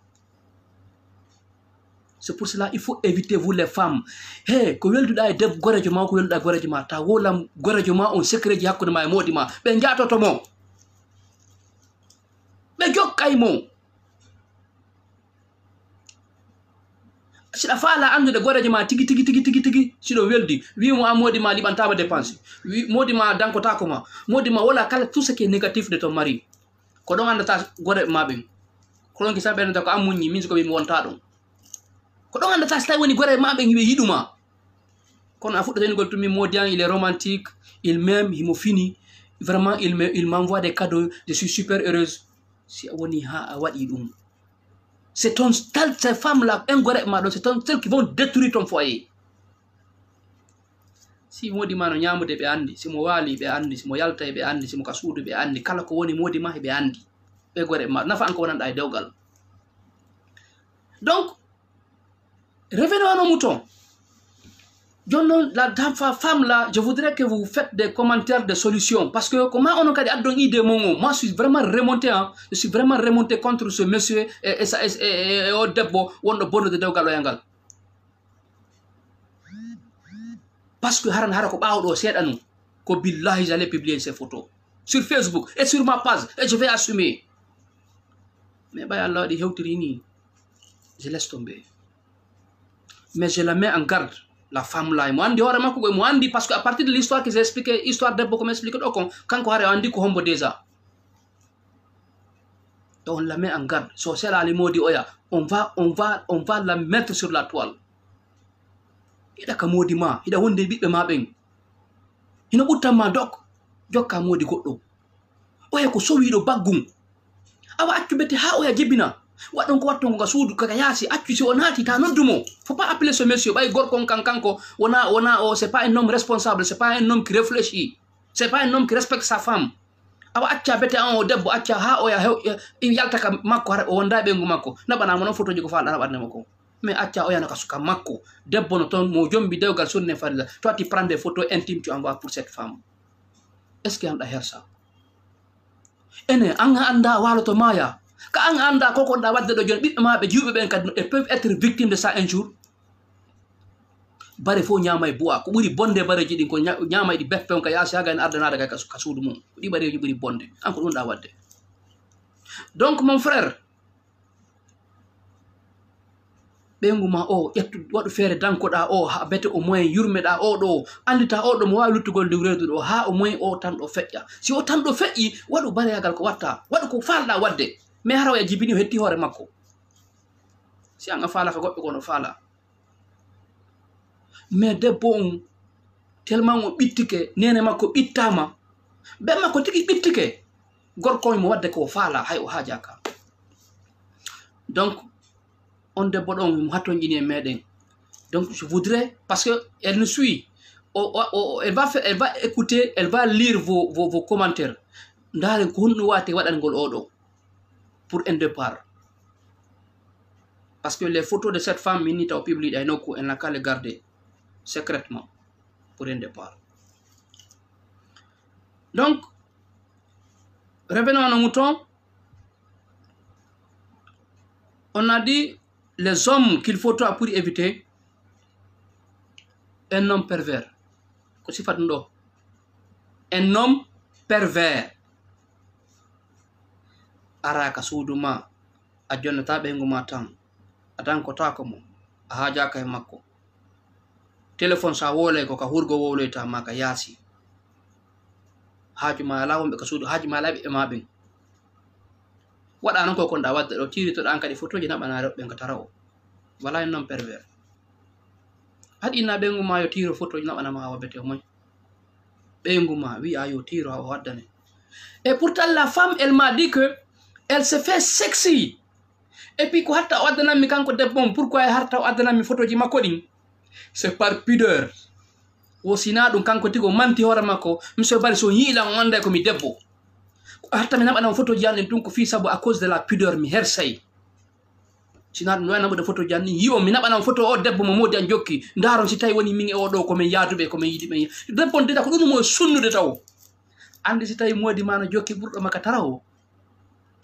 C'est pour cela il faut éviter vous les femmes he ko welduɗa e debbo gorejo ma ko welduɗa gorejo ma ta wolam gorejo ma on secret ji hakkude ma e modi ma ɓe jatoto mo ɓe jokkay mo siɗa faala andude gorejo ma tigi siɗo weldi wimo a modi ma liɓantama dépense modi ma dankotako ma modi ma wala kala tout ce qui est négatif de ton mari ko ɗon andata gore maɓen ko ɗon kisa ɓenata ko an muñi min siko mi wonta ɗon ko ɗon andata so tawi woni gore maɓen hiɓe yiɗuma kono a fuɗɗatenigol tumi modi an il est romantique il m'aime himo fini vraiment il m'envoie des cadeaux je suis super heureuse si a woni ha a waɗi ɗum c'est ces femmes-là, c'est celles qui vont détruire ton foyer. Si modi ma no nyamude be andi, si mo wali be andi, si mo yalta be andi, si mo kasudu be andi, kala ko woni modi ma be andi. Be gore ma nafa an ko wonanda e dewgal. Donc revenons à nos moutons. La femme là, je voudrais que vous faites des commentaires de solutions. Parce que comment on a dit à idée mon moi je suis vraiment remonté, hein. Je suis vraiment remonté contre ce monsieur et au debbo on the bonne de dewgal yangal. Parce que haran harako bawdo sedanu ko billahi j'allais publier ces photos sur Facebook et sur ma page et je vais assumer. Mais bah Allah di hewtrini je laisse tomber. Mais je la mets en garde. La femme là, moi, on dit parce qu'à partir de l'histoire que j'ai expliqué, histoire de beaucoup m'expliquer, donc quand on dit qu'on est déjà, on la met en garde. So c'est là les mots dit oya, on va la mettre sur la toile. Il a qu'un mot dit ma, il a un débit de ma beng. Il n'a pas ma doc, jokka mot dit goto. Oya ko so wido bagum. Awa accu bete ha oya jibina. Waɗon ko watto nga suudu kaka yaasi accu si o naati ta noddumo faut pas appeler ce monsieur ɓay gorkon kanko wona o c'est pas un homme responsable c'est pas un homme qui réfléchit c'est pas un homme qui respecte sa femme awa acca bete an o debbo acca ha oya yalta ka makko hara o wonda ɓengu makko naɓanamo noon photoji ko falɗa ɓarde makko mais acca oyana ka suka makko debbo no toon mo jombi dewgal sonne farida toi tu prends des photos intimes tu envoies pour cette femme est ce que anɗa hersa ene an anda waloto maya ka an anda ko da wadde do jon bibbe mabe juube ben kad et peuvent être victimes de ça un jour bare fo nyamay boa ko buri bonde bare jidin ko nyamay di beppe on ka yaasi haga en ardanade ka suudu mum di bare ji buri bonde an ko dum da wadde. Donc mon frère benguma o yettu wadu fere dankoda o ha bete au moins yurmeda o do andita o do mo wawi luttugol diwredu do ha au moins o tan do feƴƴa si o tan do feƴƴi wadu bare yagal ko watta wadu ko falda wadde mais haraw ya jibini hetti hore makko si anga faala ka goɓɓe kono faala mais debbo on tellement o ɓittike nene makko ɓittama be makko tigi ɓittike gorko mo wadde ko faala hay o haajaka. Donc on debbo ɗon mo hattonjini e meɗen donc je voudrais parce que elle nous suit elle va écouter, elle va lire vos commentaires. Pour un départ. Parce que les photos de cette femme minita au public, elle n'a qu'à les garder secrètement pour un départ. Donc, revenons à nos moutons. On a dit les hommes qu'il faut pour éviter un homme pervers. Un homme pervers. Araka souduma a jonnata be nguma tan atan ko tako mo a haja kay makko téléphone sa wole ko ka hurgo wole ta maka yasi haaju ma lawon be ka suudu haaju ma labi e maben wada non ko konda wadde do tiri to dan kadi photoji na bana robbe nga tarawo wala non pervers hadina be nguma yo tiro photoji na bana ma wabete moy be nguma wi ayo tiro ha waddane. Et pourtant la femme elle m'a dit que elle se fait sexy. Et puis ko hatta wadana mi kanko debbo pourquoi harta wadana mi photoji makko din? C'est par pudeur. O sina dum kanko tigo manti hore makko monsieur bari so yila wonde ko mi debbo. Hatta mi nabana photoji an dum ko fi sabu à cause de la pudeur mi hersay. Sina dum wana mo de photoji an yiwo mi nabana photo o debbo mo modi an jokki ndaron si tay woni min e o do ko mi yaadube ko mi yidi me. Debbo de ko dum mo sunnude taw. Andi si tay modi mana jokki burdo maka tarawo.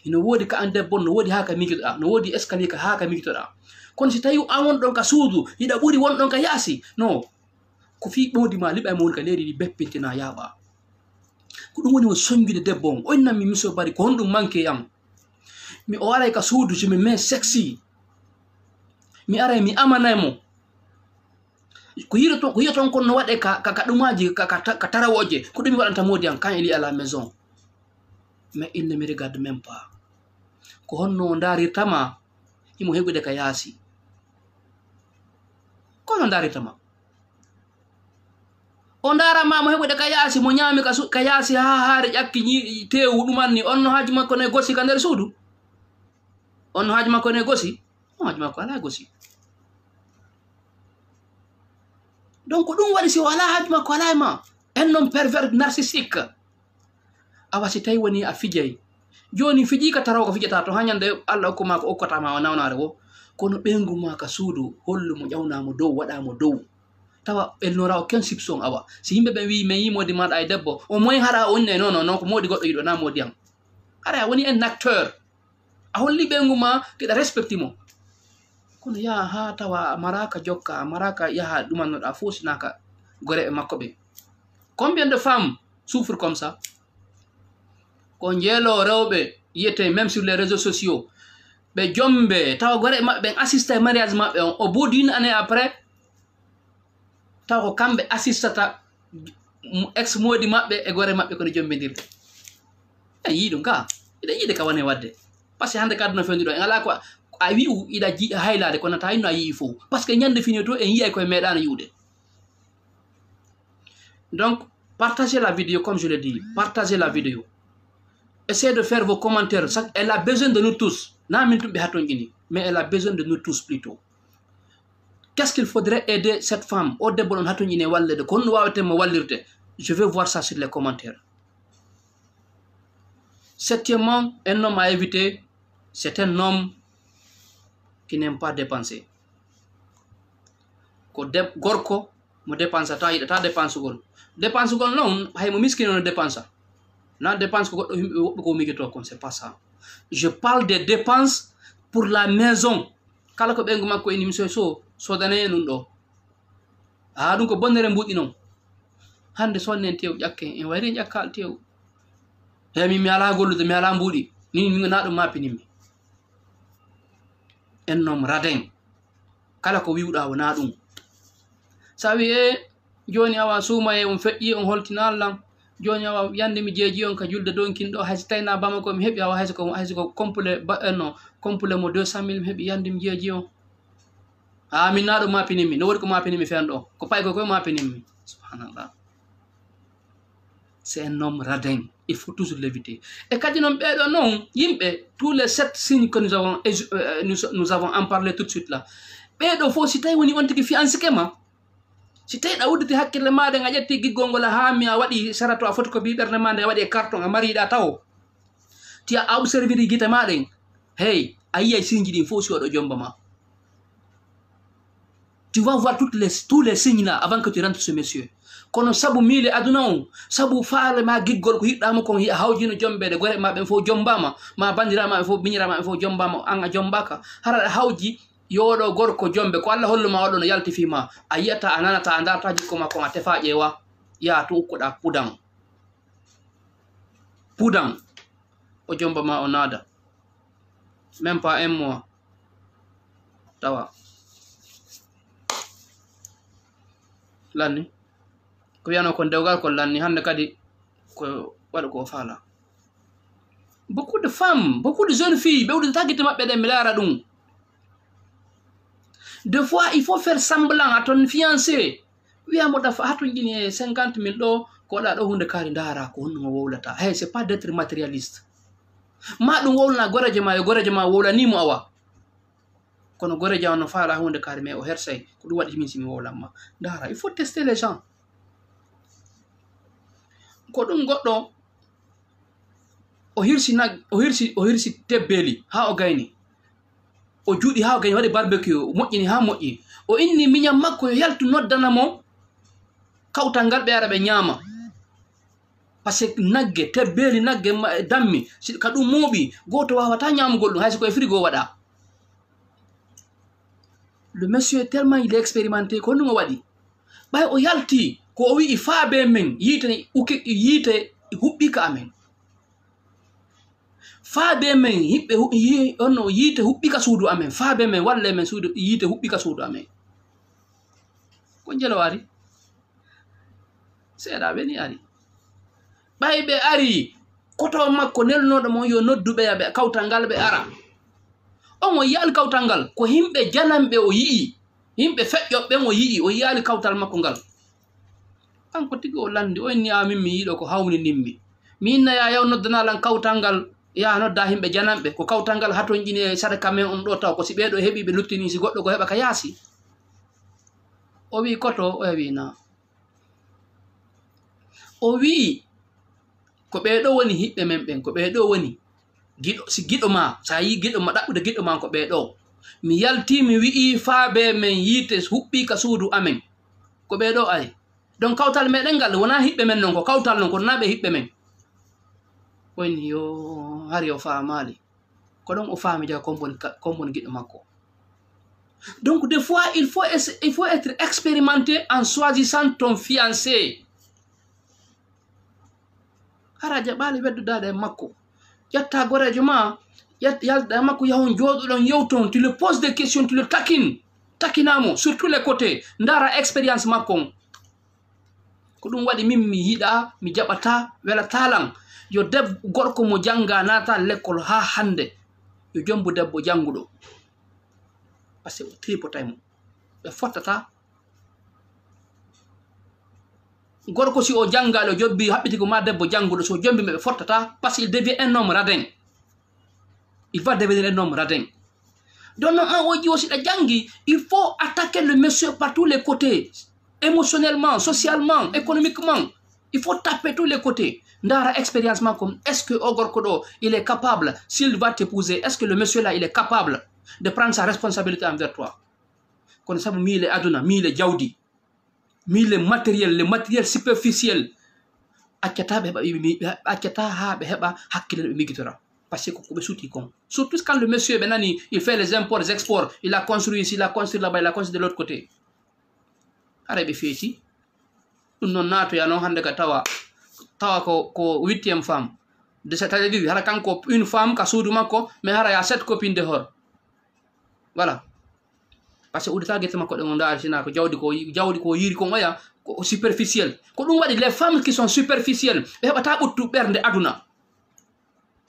Ino wodi ka ande bon no wodi haka migitoda no wodi escalier ka haka migitoda kon si tawi an won don ka suudu yida buri won don ka yasi no ko fi bodi ma liba mo won ka leri di beppintina yaba ko dum woni won sonjude debbo on nammi miso bari ko hondum manke yam mi o wala ka suudu je me mets sexy mi ara mi amana mo ko yiroton kon no wade ka dumaji ka tarawoje ko dum wadanta modi an kan ili à la maison. Mais il ne me regarde même pas. Ko honno ndari tama imo hebude ka yasi. Ko no ndari tama. On ndara ma mo hebude ka yasi mo nyami ka yasi ha haare jakki ni tewu dumanni onno haji makko ne gosi ka nder suudu. Onno haji makko ne gosi? Haji makko ala gosi. Donc dum wadi si wala haji makko ala ma. Un homme pervers narcissique. Awa si tay woni a fijay joni fiji ka taraw ko fijata to hanyande Allah ko mako okota ma nawnare wo kono bengu maka suudu hollu mo jawna mo dow wada mo dow tawa el nora o ken sipson awa si yimbe be wi me yimodi mada ay debbo o moy hara onne non ko modi goddo yido na modi am ara woni un acteur a holli bengu ma kida respecti mo kono ya ha tawa maraka jokka maraka yaha duman no da fosinaka gore e makko be. Combien de femmes souffrent comme ça? Kon jelo rewbe yete même sur les réseaux sociaux be jombe taw gore mabbe assiste mariage mabbe au bout d'une année après taw kambe assistata ex modi mabbe e gore mabbe ko ne jombendirde e yidum ka ida yide ka wone wadde parce que hande kadno fendido ngala ko a wi ida ji haylade ko nata ino yi fo parce que nyande finito en yi ko medana yude. Donc partagez la vidéo comme je l'ai dit, partagez la vidéo. Essayez de faire vos commentaires. Elle a besoin de nous tous. Mais elle a besoin de nous tous plutôt. Qu'est-ce qu'il faudrait aider cette femme? Je veux voir ça sur les commentaires. Septièmement, un homme à éviter, c'est un homme qui n'aime pas dépenser. Gorko, mo dépense ta dépense gol. Dépense gol non, hay mo miskino no dépense. Non, dépense c'est pas ça. Je parle des dépenses pour la maison. Kala ko bengu makko ini miso so dane nun do. Ah dum ko bonnere mbudi non. Hande sonnen tew jakke en wari jakkal tew. E mi ala gollude mi ala mbudi. Ni mi na dum mapinimi. En nom radin. Kala ko wiuda wona dum. Sawi joni awa suma e on feƴƴi on holtina Allah. Joni awa yande mi jeeji on ka julde donkin do hayso tayna bama ko mi hebi awa hayso ko complet no complet mo 200 000 mi hebi yande mi jeeji on min na do mapinimi no wori ko mapinimi fendo ko pay ko mapinimi subhanallah. C'est un homme radin, il faut toujours l'éviter. Et quand non bedo non yimbe tous les 7 signes que nous avons en parlé tout de suite là bedo fo si tay woni on tigi fi ansikema si tawi ɗa wudditi hakkille maɗe a ƴetti giggol ngol ha mi a waɗi sarato a foti ko bi ɓerde ma nde a waɗi e carton a mariɗa taw ti a observiri guite maɗen hey a yiyay signe ɗin fof si oɗo jomba ma. Tu vas voir tous les signes là avant que tu rentres ce monsieur. Kono sabu miile aduna on sabu faale ma giggol ko yiɗɗama kon hiya hawjino jombede gore maɓe fof jombama ma bandiraɓe fof miñiraɓe fof jombama an a jombaka hara hawji yoɗo gorko jombe ko Allah holluma waɗo no yaltifima a yiyata a nanata a darata jikko ma kon a tefa ƴeewa ya to ukkoɗa pudan o jomba ma o naada même pas un mois tawa lanni ko wiyano kon dewgal kon lanni hande kadi ko waɗa ko faala. Beaucoup de femmes beaucoup de jeunes filles ɓe wuɗata guite maɓɓe ɗen mi laara ɗum. Des fois il faut faire semblant à ton fiancé wiyamo ɗafa ha ton ƴini e 50 000 ɗo ko waɗa ɗo hunde kaari ndaara ko honno mo wowlata hey c'est pas d'être matérialiste ma ɗum wowlana goreje ma e goreje ma wowlanimo awa kono goreje on no faala hunde kaari mais o hersay ko ɗum waɗi min simi wowlanma ndaara il faut tester les gens. Ko ɗum goɗɗo o hirsi tebbeli ha o gayni o juuɗi ha o gayni waɗi barbecue o moƴƴini ha moƴƴi o inni miñam makko yo yaltu noddana mo kawtal ngal ɓe ara ɓe ñaama par ce que nagge tebbeli nagge dammi ka ɗum mooɓi goto wawata ñamugol ɗum hay so koye frigo waɗa. Le monsieur tellement il est expérimenté ko ɗum o waɗi ɓay o yalti ko o wi'i faabe men yiite huɓɓika amen faabe men yimɓe onno yiite huɓɓika suudu amen faabe men walle men suudu yiite huɓɓika suudu amen ko jelo ari seeɗa ɓe ni ari ɓay ɓe ari koto makko nelnoɗo mon yo nodduɓe yaɓe kawtal ngal ɓe ara on o yiyali kawtal ngal ko himɓe janamɓe o yi'i yimɓe feƴƴoɓɓen o yi'i o yiyali kawtal makko ngal kanko tigi o landi o inni a min mi yiiɗo ko hawninimmi mi inna ya yaw noddanalan kawtal ngal ya nodda himɓe janamɓe ko kawtal ngal haton ƴini e sadaka men on ɗo taw ko si ɓeɗo heeɓi ɓe luttini si goɗɗo ko heɓa ka yaasi o wi koto o wi na o wi ko ɓeɗo woni hiɓɓe men ɓen ko ɓeɗo woni giɗo si giɗo ma sa yi giɗo ma ɗaɓɓude giɗo ma ko ɓeɗo mi yalti mi wi'i faabe men yiite huɓɓika suudu amen ko ɓeɗo ari donc kawtal meɗen ngal wona hiɓɓe men non ko kawtal non ko naɓe hiɓɓe men woni yo hari o faamali ko ɗon o faami jaga komboni giɗo makko. Donc des fois il faut être expérimenté en choisissant ton fiancé. Hara jaɓali weddudaɗe e makko ƴetta gorejo ma yalda makko yahon jooɗoɗon yewton tu le poses des questions tu le takinamo sur tous les côtés ndara expérience makko ko ɗum waɗi min mi yiɗa mi jaɓata welatalan yo gorko mo janga nata l'école ha hande yo jombu debbo janguɗo par ce que o tripotay mo ɓe fottata gorko si o jangaɗo jobbi haɓɓiti ko ma debbo janguɗo so jombi ɓe fottata par ce qu'il devient un homme radin il va devenir un homme radin. Donc non an o jiwo siɗa jangi il faut attaquer le monsieur par tous les côtés émotionnellement socialement économiquement il faut taper tous les côtés ndara expérience ma comme est-ce que o gorko ɗo il est capable s'il va t'épouser est-ce que le monsieur là il est capable de prendre sa responsabilité envers toi kono sabu miile aduna miile jawdi miile matériel le matériel superficiel accata ha ɓe heɓa hakkille ɓe migitora par ce que ko ɓe suuti kon surtout quand le monsieur ɓe nani il fait les imports les exports il a construit ici il a construit là-bas il a construit de l'autre côté hara ɓe feeti ɗum noon natoya noon hande ka tawa ko 8e femme de cette année ɗiɗi hara kanko une femme ka suudu makko mais hara ya 7 copines dehors voilà par ce que uddata guette makko ɗe o ndaari sina ko jawdi ko yiri kon oya ko superficiel ko ɗum waɗi les femmes qui sont superficielles ɓe heɓata ɓuttu ɓernde aduna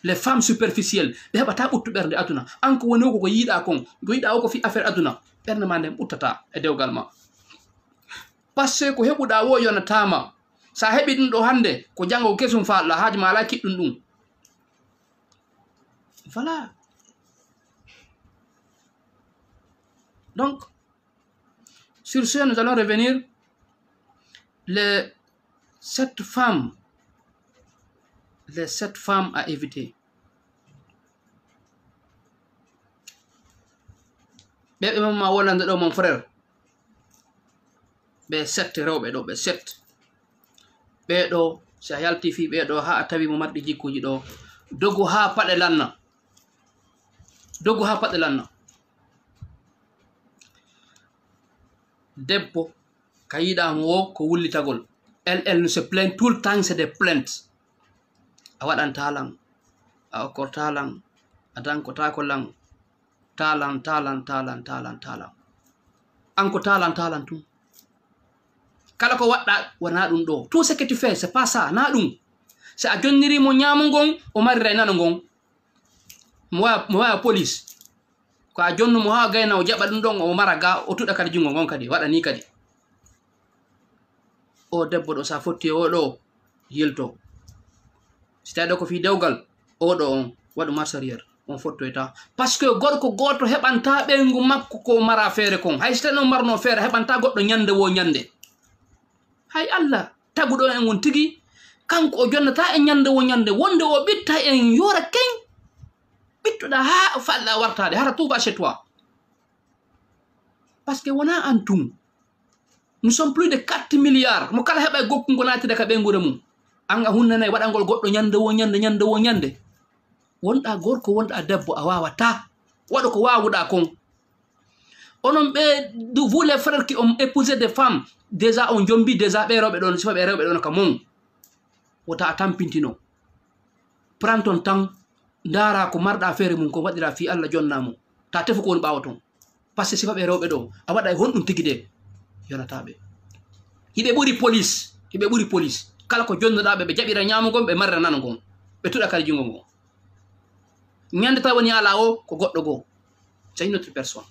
les femmes superficielles ɓe heɓata ɓuttu ɓernde aduna an ko woni o koko yiiɗa kon ko yiɗa o ko fi affaire aduna ɓernde ma nden ɓuttata e dewgal ma par ce que ko heɓuɗa wo yonatama sa heɓi ɗum ɗo hande ko janngo ko kesum faalɗa haaji ma ala kiɗɗum ɗum voilà. Donc sur ce nous allons revenir les 7 femmes à éviter. Bébé maman wolande do mon frère. Be 7 rewbe do be 7. Be do sa yalti fi be do ha tawi mo mardi jikkuji do dogu ha pade lanna. Dogu ha pade lanna. Debbo kayida mo ko wullitagol. Elle ne se plaint tout le temps, c'est des plaintes. Awadan talang, akor talang, adan ko takolang, talang. Anko talang tout. Kala ko wadda wana dum do. Tout ce que tu fais, c'est pas ça, na dum. C'est a jonniri mo nyaamu ngon o mari rayna ngon. Mo wa police. Ko a jonnu mo ha gayna o jaba dum don o mara ga o tudda kadi jungo ngon kadi wada ni kadi. O debbo do sa fotti o do yelto. Sitado ko fi dewgal o do on wadu marche arrière on fotto eta parce que gorko goto hebanta bengu makko ko mara fere kon hay stano marno fere hebanta goddo nyande wo nyande hay Allah tagudo en on tigi kanko o jonnata en nyande wo nyande wonde o bitta en yora ken bittuda ha falla wartade hara tuba chez toi parce que wona antum nous sommes plus de 4 milliards mo kala heba gokku ngonati de ka bengure mum anga hunnane wadangol goddo nyande wo nyande wonda gorko wonda debbo a wawata wado ko wawuda kon onon be vous les frères qui ont épousé des femmes déjà on jombi déjà be rewbe don sifa be rewbe don ka mum wota tampintino prends ton temps ndara ko marda fere mum ko wadira fi Allah jonnamo ta tefu ko won bawoton parce que sifa be rewbe do a wada hondum tigide yonatabe hibe buri police kala ko jonnodaɓe ɓe jaɓira ñamugon ɓe marra nano gon ɓe tuɗa kadi jungo ngo ñande taw woni ala o ko goɗɗo goo c'est une autre personne.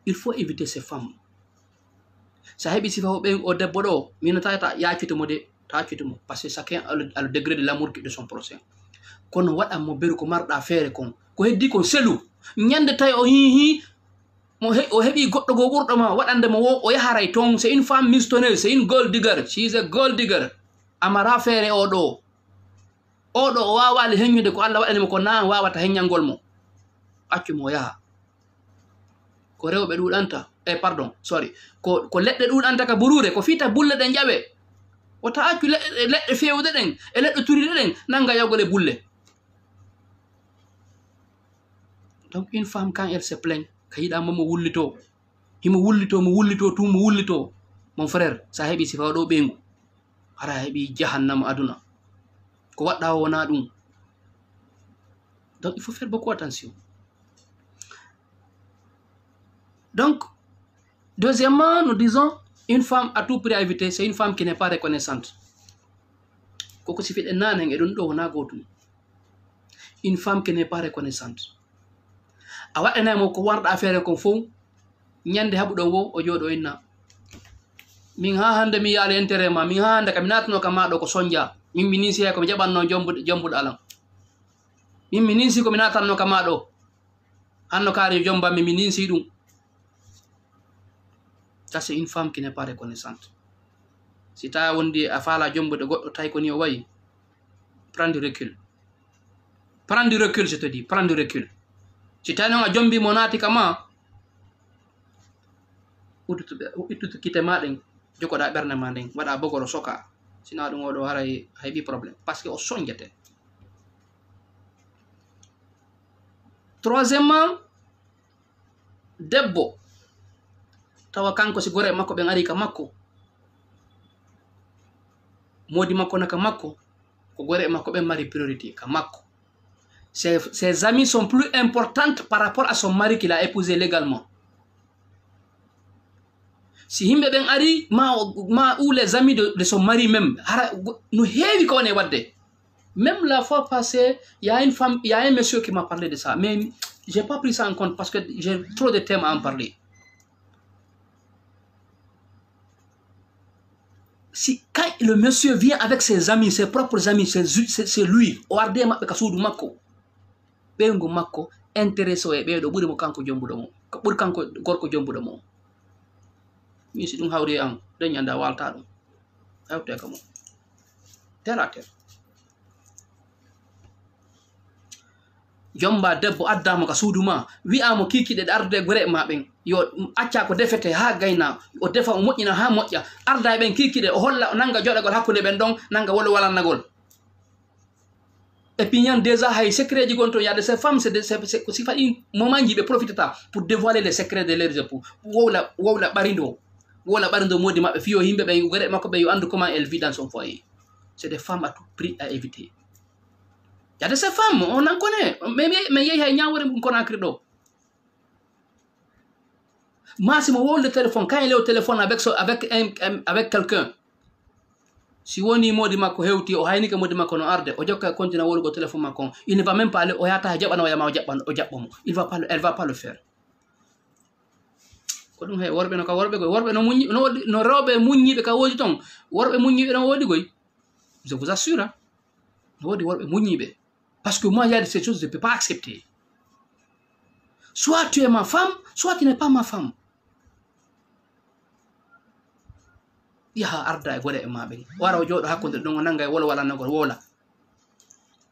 Il faut éviter ces femmes. Sa heɓi sifa o ɓen o debbo ɗo min tata yaccutemo de ta accutemo parce que chacun a le degré de l'amour de son prochain kono waɗanmo beru ko marɗa feere kon ko heddi kon selu ñande tawi o hihi o heɓi goɗɗo go ɓurɗoma waɗandemo wo o yaharay ton. C'est une femme mistonneuse, c'est une gold digger, she is a gold digger. Amara feere oɗo o wawali heñude ko Allah waɗanimo ko na wawata heññalngol mo accumo o yaha ko rewɓe ɗuɗanta pardon sorry ko leɗɗe ɗuɗanta ka burure ko fiita bulle ɗen ƴawe wota accu leɗɗe fewde ɗen e leɗɗe turiɗe ɗen nanga yawgol e bulle. Donc une femme quand elle se plaigne ka yiɗama mo wullito himo wullito tum mo wullito mon frère sa heɓi sifa ɗo ɓengu hara heɓi jahannama aduna ko waɗɗa wona ɗum. Donc il faut faire beaucoup attention. Donc deuxièmement nous disons une femme à tout prix à éviter, c'est une femme qui n'est pas reconnaissante. Koko sifiɗe nane e ɗum ɗo wona gotum. Une femme qui n'est pas reconnaissante a waɗanaymo ko warɗa feere kon fof ñande haɓuɗo wo o jooɗo inna min ha hande mi yaali intérêt ma min ha hande kam mi natano kam maɗo ko soñdia min mi ninsi hay komi jaɓanno jombuɗo alam min mi ninsi komi natanno kam maɗo hanno kaari jombammi mi ninsi ɗum. Ça c'est une femme qui n'est pas reconnaissante. Si ta wondi a faala jombude goɗɗo tawi ko ni o wayi prends du recul, je te dis, prends du recul. Si tawi noon a jombimo naati kama ittutu kite maɗen jogoɗa ɓernde ma nden waɗa bogoro soka sina ɗum oɗo haray heɓi probléme parce que o soñjete. Troisièmement debbo tawa kanko si gore makko ɓen ari ka makko modi makko naka makko ko gore makko ɓen mari priorité ka makko. Ses amis sont plus importantes par rapport à son mari qu'il a épousé légalement. Si himɓe ɓen ari ma ou les amis de son mari même no heewi ko woni wadde. Même la fois passée il y a une femme, il y a un monsieur qui m'a parlé de ça mais j'ai pas pris ça en compte parce que j'ai trop de thèmes à en parler. Si quand le monsieur vient avec ses amis, ses propres amis, c'est lui o arde maɓɓe ka suudu makko ɓeygu makko intéressé o e ɓeeɗo ɓuri mo kanko jombuɗo mo ɓuri kanko gorko jombuɗo mo. mi si ɗum hawri an nden ñande a walta ɗum hewte ka mum terre à terre. Jomba debbo addama ka suudu ma wi'amo kikiɗe ɗe arde gore ma ɓen yo acca ko defete ha gayna o defa o moƴƴina ha moƴƴa arda e ɓen kikiɗe o holla o nanga joɗagol hakkude ɓen ɗon nanga wolo walannagol. Et puis ñan déjà hay secret ji gon to yade ces femmes c'est si faɗi moment ji ɓe profitata pour dévoiler les secrets de leurs époux wowla ɓarindo modi maɓɓe fiyo yimɓe ɓe gore makko ɓe yo andu comment elle vit dans son foyer. C'est des femmes à tout prix à éviter. Il y a de ces femmes, on en connaît. Mais il y a un Conakry. Massimo, on le téléphone. Quand il est au téléphone avec quelqu'un, si on y modi mako hewti o hayni ke modi mako no arde o jokka continue wolugo téléphone mako, il ne va même pas aller o yata jabana o yama o jabbo elle va pas le faire. Ko dum he worbe no ka worbe goy worbe no munyi no robe munyibe ka wodi ton worbe munyibe no wodi goy. Je vous assure, hein. Wodi worbe munyibe. Parce que moi, il y a ces choses que je ne peux pas accepter. Soit tu es ma femme, soit tu n'es pas ma femme. Yaha arda e gole e maɓe wara o jooɗo hakkude ɗon o nanga e wolo walannagol wola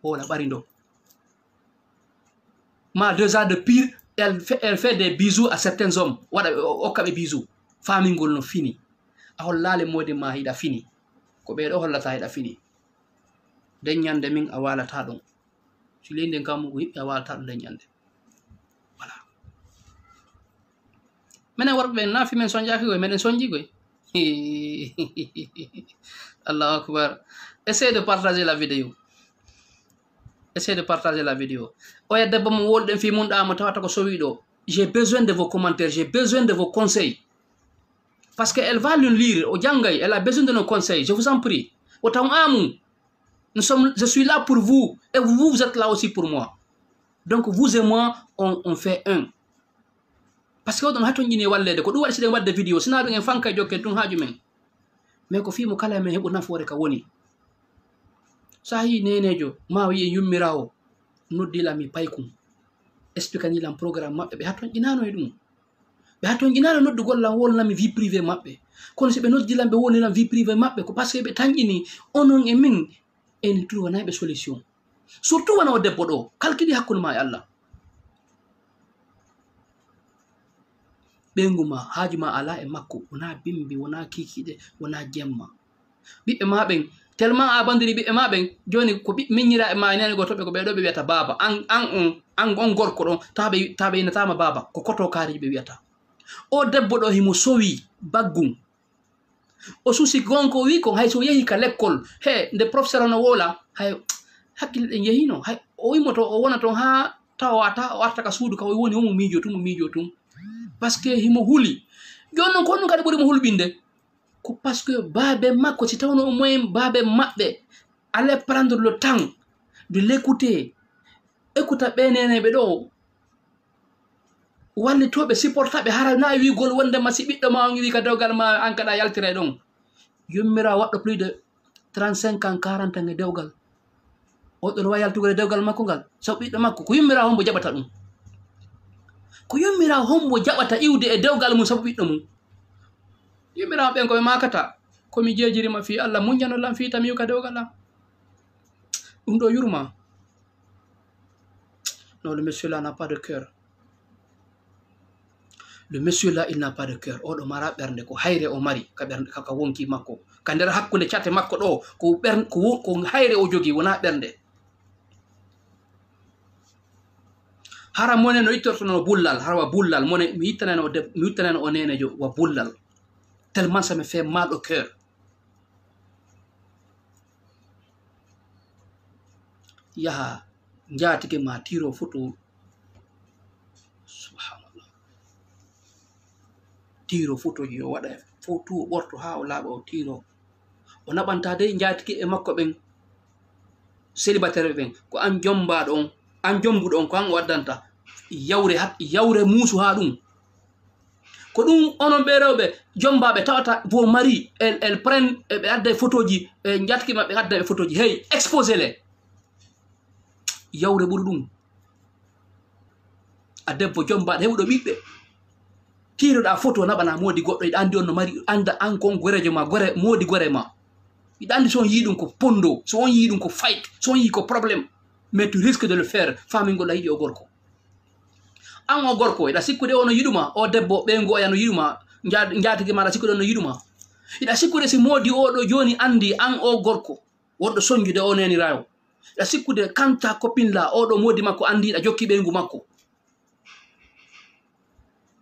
ɓarindo ma 2 ans de pire elle fait des bisous à certains hommes waɗa hokka ɓe bisous famingol no fini a hollale modi ma hiɗa fini ko ɓeɗo hollata hiɗa fini nden ñande min a walata ɗon si leyden kamugo hiɓɓe a walata ɗum nden ñande voilà minen worɓe ɓen naafi men soñjaki goy meɗen soñjigoy. Allahu Akbar. Essayez de partager la vidéo. Essayez de partager la vidéo. Oya debbo mo wolɗen fi munɗama tawata ko sowi ɗo. J'ai besoin de vos commentaires, j'ai besoin de vos conseils. Parce qu'elle va le lire au jangay, elle a besoin de nos conseils. Je vous en prie. Autant amu. Je suis là pour vous et vous êtes là aussi pour moi. Donc vous et moi, on fait un. Parce que on a tonjini wallede ko ɗum waɗi siɗen wadde vidéo sina ɗum en fanka jokke tun haaju men mais ko fimo kala men heɓu nafoore ka woni sa yi nenejo ma wiye yummirawo noddilami paykum expliquanilam programme maɓɓe ɓe ha tonƴinano e ɗum ɓe ha tonƴinano noddugollam wolnami vie privé maɓɓe kono si ɓe noddilam ɓe wolnilam vie privé maɓɓe ko par ce que ɓe tañƴini onon e min en trouvanayɓe solution surtout wona o debbo ɗo kalkiɗi hakkude ma e Allah ɓenguma haajuma ala e makko wona bimbi wona kikiɗe wona jemma ɓiɓɓe maɓen tellement a bandiri ɓiɓɓe maɓen joni ko miññira e ma nene go toɓɓe ko ɓeɗo ɓe wiyata baba on gorko ɗon taɓe yinatama baba ko koto kaariji ɓe wiyata o debbo ɗo himo sowi baggum o susi gonko wi kon hay so yehi ka l'école he nde professeur no wola hay hakkille ɗen yehino hay o wimo to o wona ton ha tawata o arta ka suudu ka o woni omo miijo tum parce que himo huli joni noon ko honɗum kadi ɓuuri mo hulɓinde ko parce que baabe makko si tawno o moyen baabe maɓɓe allait prendre le temps de l'écouter écouta ɓeneneɓe ɗo wallitoɓe supportaɓe hara na wigol wondema si ɓiɗɗo ma on wi ka dewgal ma an kaɗa yaltira ɗon yummira waɗɗo plus de 35 ans 40 ans e dewgal oɗon wawi yaltugol e dewgal makko ngal sabu ɓiɗɗo makko ko yummira hombo jaɓata ɗum ko yummira hombo jaɓata iwde e dewgal mum sabu ɓiɗɗo mum yummirawo ɓen koɓe makata komi jejirima fi Allah muñanolam fi tami yuka dewgal am ɗum ɗo yurma non le monsieur là n'a pas de cœur le monsieur là il n'a pas de cœur oɗo mara ɓernde ko hayre o mari ka ɓernde ka wonki makko ka nder hakkude cate makko ɗo ko hayre o jogi wona ɓernde hara mone no ittortono bullal hara wa bullal mone mi yittaneno o nenejo wa bullal tellement ça me fait mal au cœur yaha njatike ma tiro photo subhanallah tiro photo ji o waɗa photo o ɓorto ha o laaɓa o tiro o naɓanta de njatike e makko ɓen célibataire ɓen ko an jombaɗo on an jombuɗo on ko an o waddanta yawre muusu ha ɗum ko ɗum onon ɓe rewɓe jombaɓe tawata vos mari elle prenne ɓe adda photo ji ɓe jatki maɓɓe adda ɓe photo ji hey exposé les yawre ɓuri ɗum a debbo jombaɗo heɓuɗo ɓiɓɓe tiroɗa photo naɓana modi goɗɗo iɗa andi on no mari anda an kon gorejo ma gore modi gore ma iɗa andi so on yiɗum ko pondo so on yiɗum ko fight so on yi ko probléme mais tu risque de le faire famingol a yiɗi o gorko an o gorko iɗa sikkude ono yiɗuma o debbo ɓeygu oya no yiɗuma jatigi maɗa sikkude ono yiɗuma iɗa sikkude si modi oɗo joni andi an o gorko wonɗo soñjude o nenirayo iɗa sikkude kanta copine la oɗo modi makko andi iɗa jokki ɓeygu makko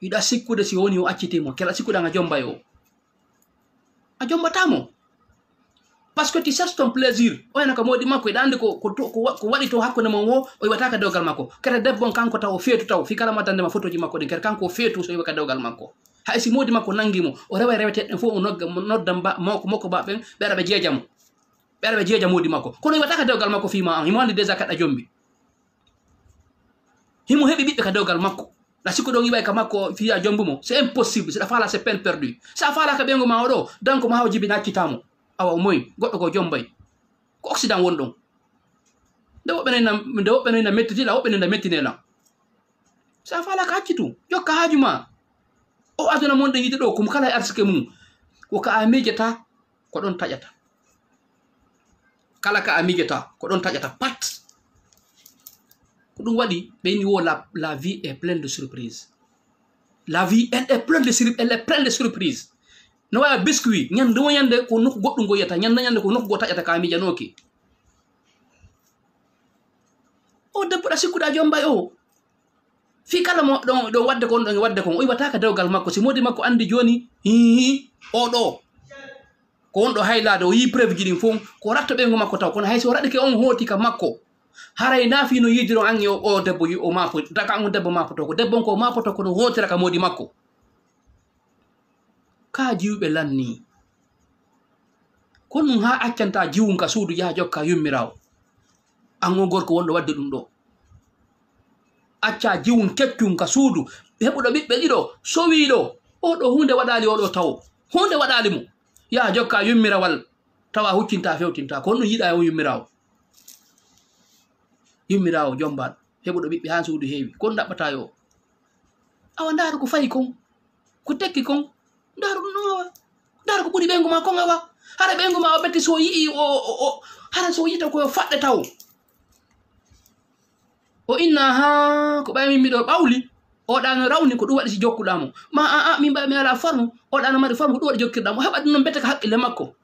iɗa sikkude si woni o accitimo keɗa sikkude an a jombay o a jombatamo parce que tu cherches ton plaisir o yana ko modi makko iɗa andi ko waɗi to hakkude mon o yiwataka dewgal makko kete debbon kanko taw o feetu taw fi kala maddandema photo ji makko ɗin kete kanko o feetu so yiwaka dewgal makko hay si modi makko nangimo o rewa reweteɗen fof o nodda mokko baɓen ɓeɗa ɓe jeejamo ɓeɗa ɓe jeeja modi makko kono yiwataka dewgal makko fima an himo andi déjà kaɗa jombi himo heɓi ɓiɓɓe ka dewgal makko la sikko ɗon yiway ka makko fiya jombumo c'est impossible c'est fala c'est peine perdue sa fala ka ɓengo ma oɗo danko ma haw jibina accitamo awa o moyi goɗɗo ko jombay ko occident won ɗon nde woɓɓenena mettitiɗa woɓɓenena mettinela sa fala ka accitu jokka haaju ma o aduna monɗe yiide ɗo komo kala e arsike mum ko ka a miijata ko ɗon taƴata kala ka a miijata ko ɗon taƴata pat ko ɗum waɗi ɓeyni wo la vie est pleine de surprise la vie elle est pleine de surprise no wawi biscuit ñande wo ñande ko nokku goɗɗum go yiyata ñande ko nokku go taƴata ka miijanoki o debbo ɗa sikkuɗa jombay o fi kala mo ɗo wadde kon ɗon wadde kon o yiwataka dewgal makko si modi makko andi joni hihi oɗo ko wonɗo haylade o yi preuve ji ɗin fof ko ratta ɓeygu makko taw kono hay so raɗike on hooti ka makko haray naafi no yidiro an o debbo o mapo daka an debbo mapoto ko debbo ko mapoto kono hotira ka modi makko ka jiwɓe lanni kono ɗum ha accanta jiwum ka suudu yaha jokka yummirawo an o gorko wonɗo wadde ɗum ɗo acca jiwum keccum ka suudu heɓuɗo ɓiɓɓe ɗiɗo sowiɗo oɗo hunde waɗali oɗo taw hunde waɗali mo yaha jokka yummirawal tawa huccinta fewtinta kono ɗum yiɗa o yummirawo jombaɗo heɓuɗo ɓiɓɓe ha suudu heewi kono ɗaɓɓata yo awa ndaaru ko fayi kon ko tekki kon ndaaru ɗum ɗon awa ndaaru ko ɓuuri ɓengu ma kon awa hara ɓengu ma o ɓetti so yii hara so yita koyo faɗɗe taw o inna ha ko ɓaymin miɗo ɓawli oɗano rawni ko ɗum waɗi si jokkuɗamo ma min mbawi mi ala forme oɗano mari forme ko ɗum waɗi jokkirɗamo heɓa ɗum noon bette ka haqqille makko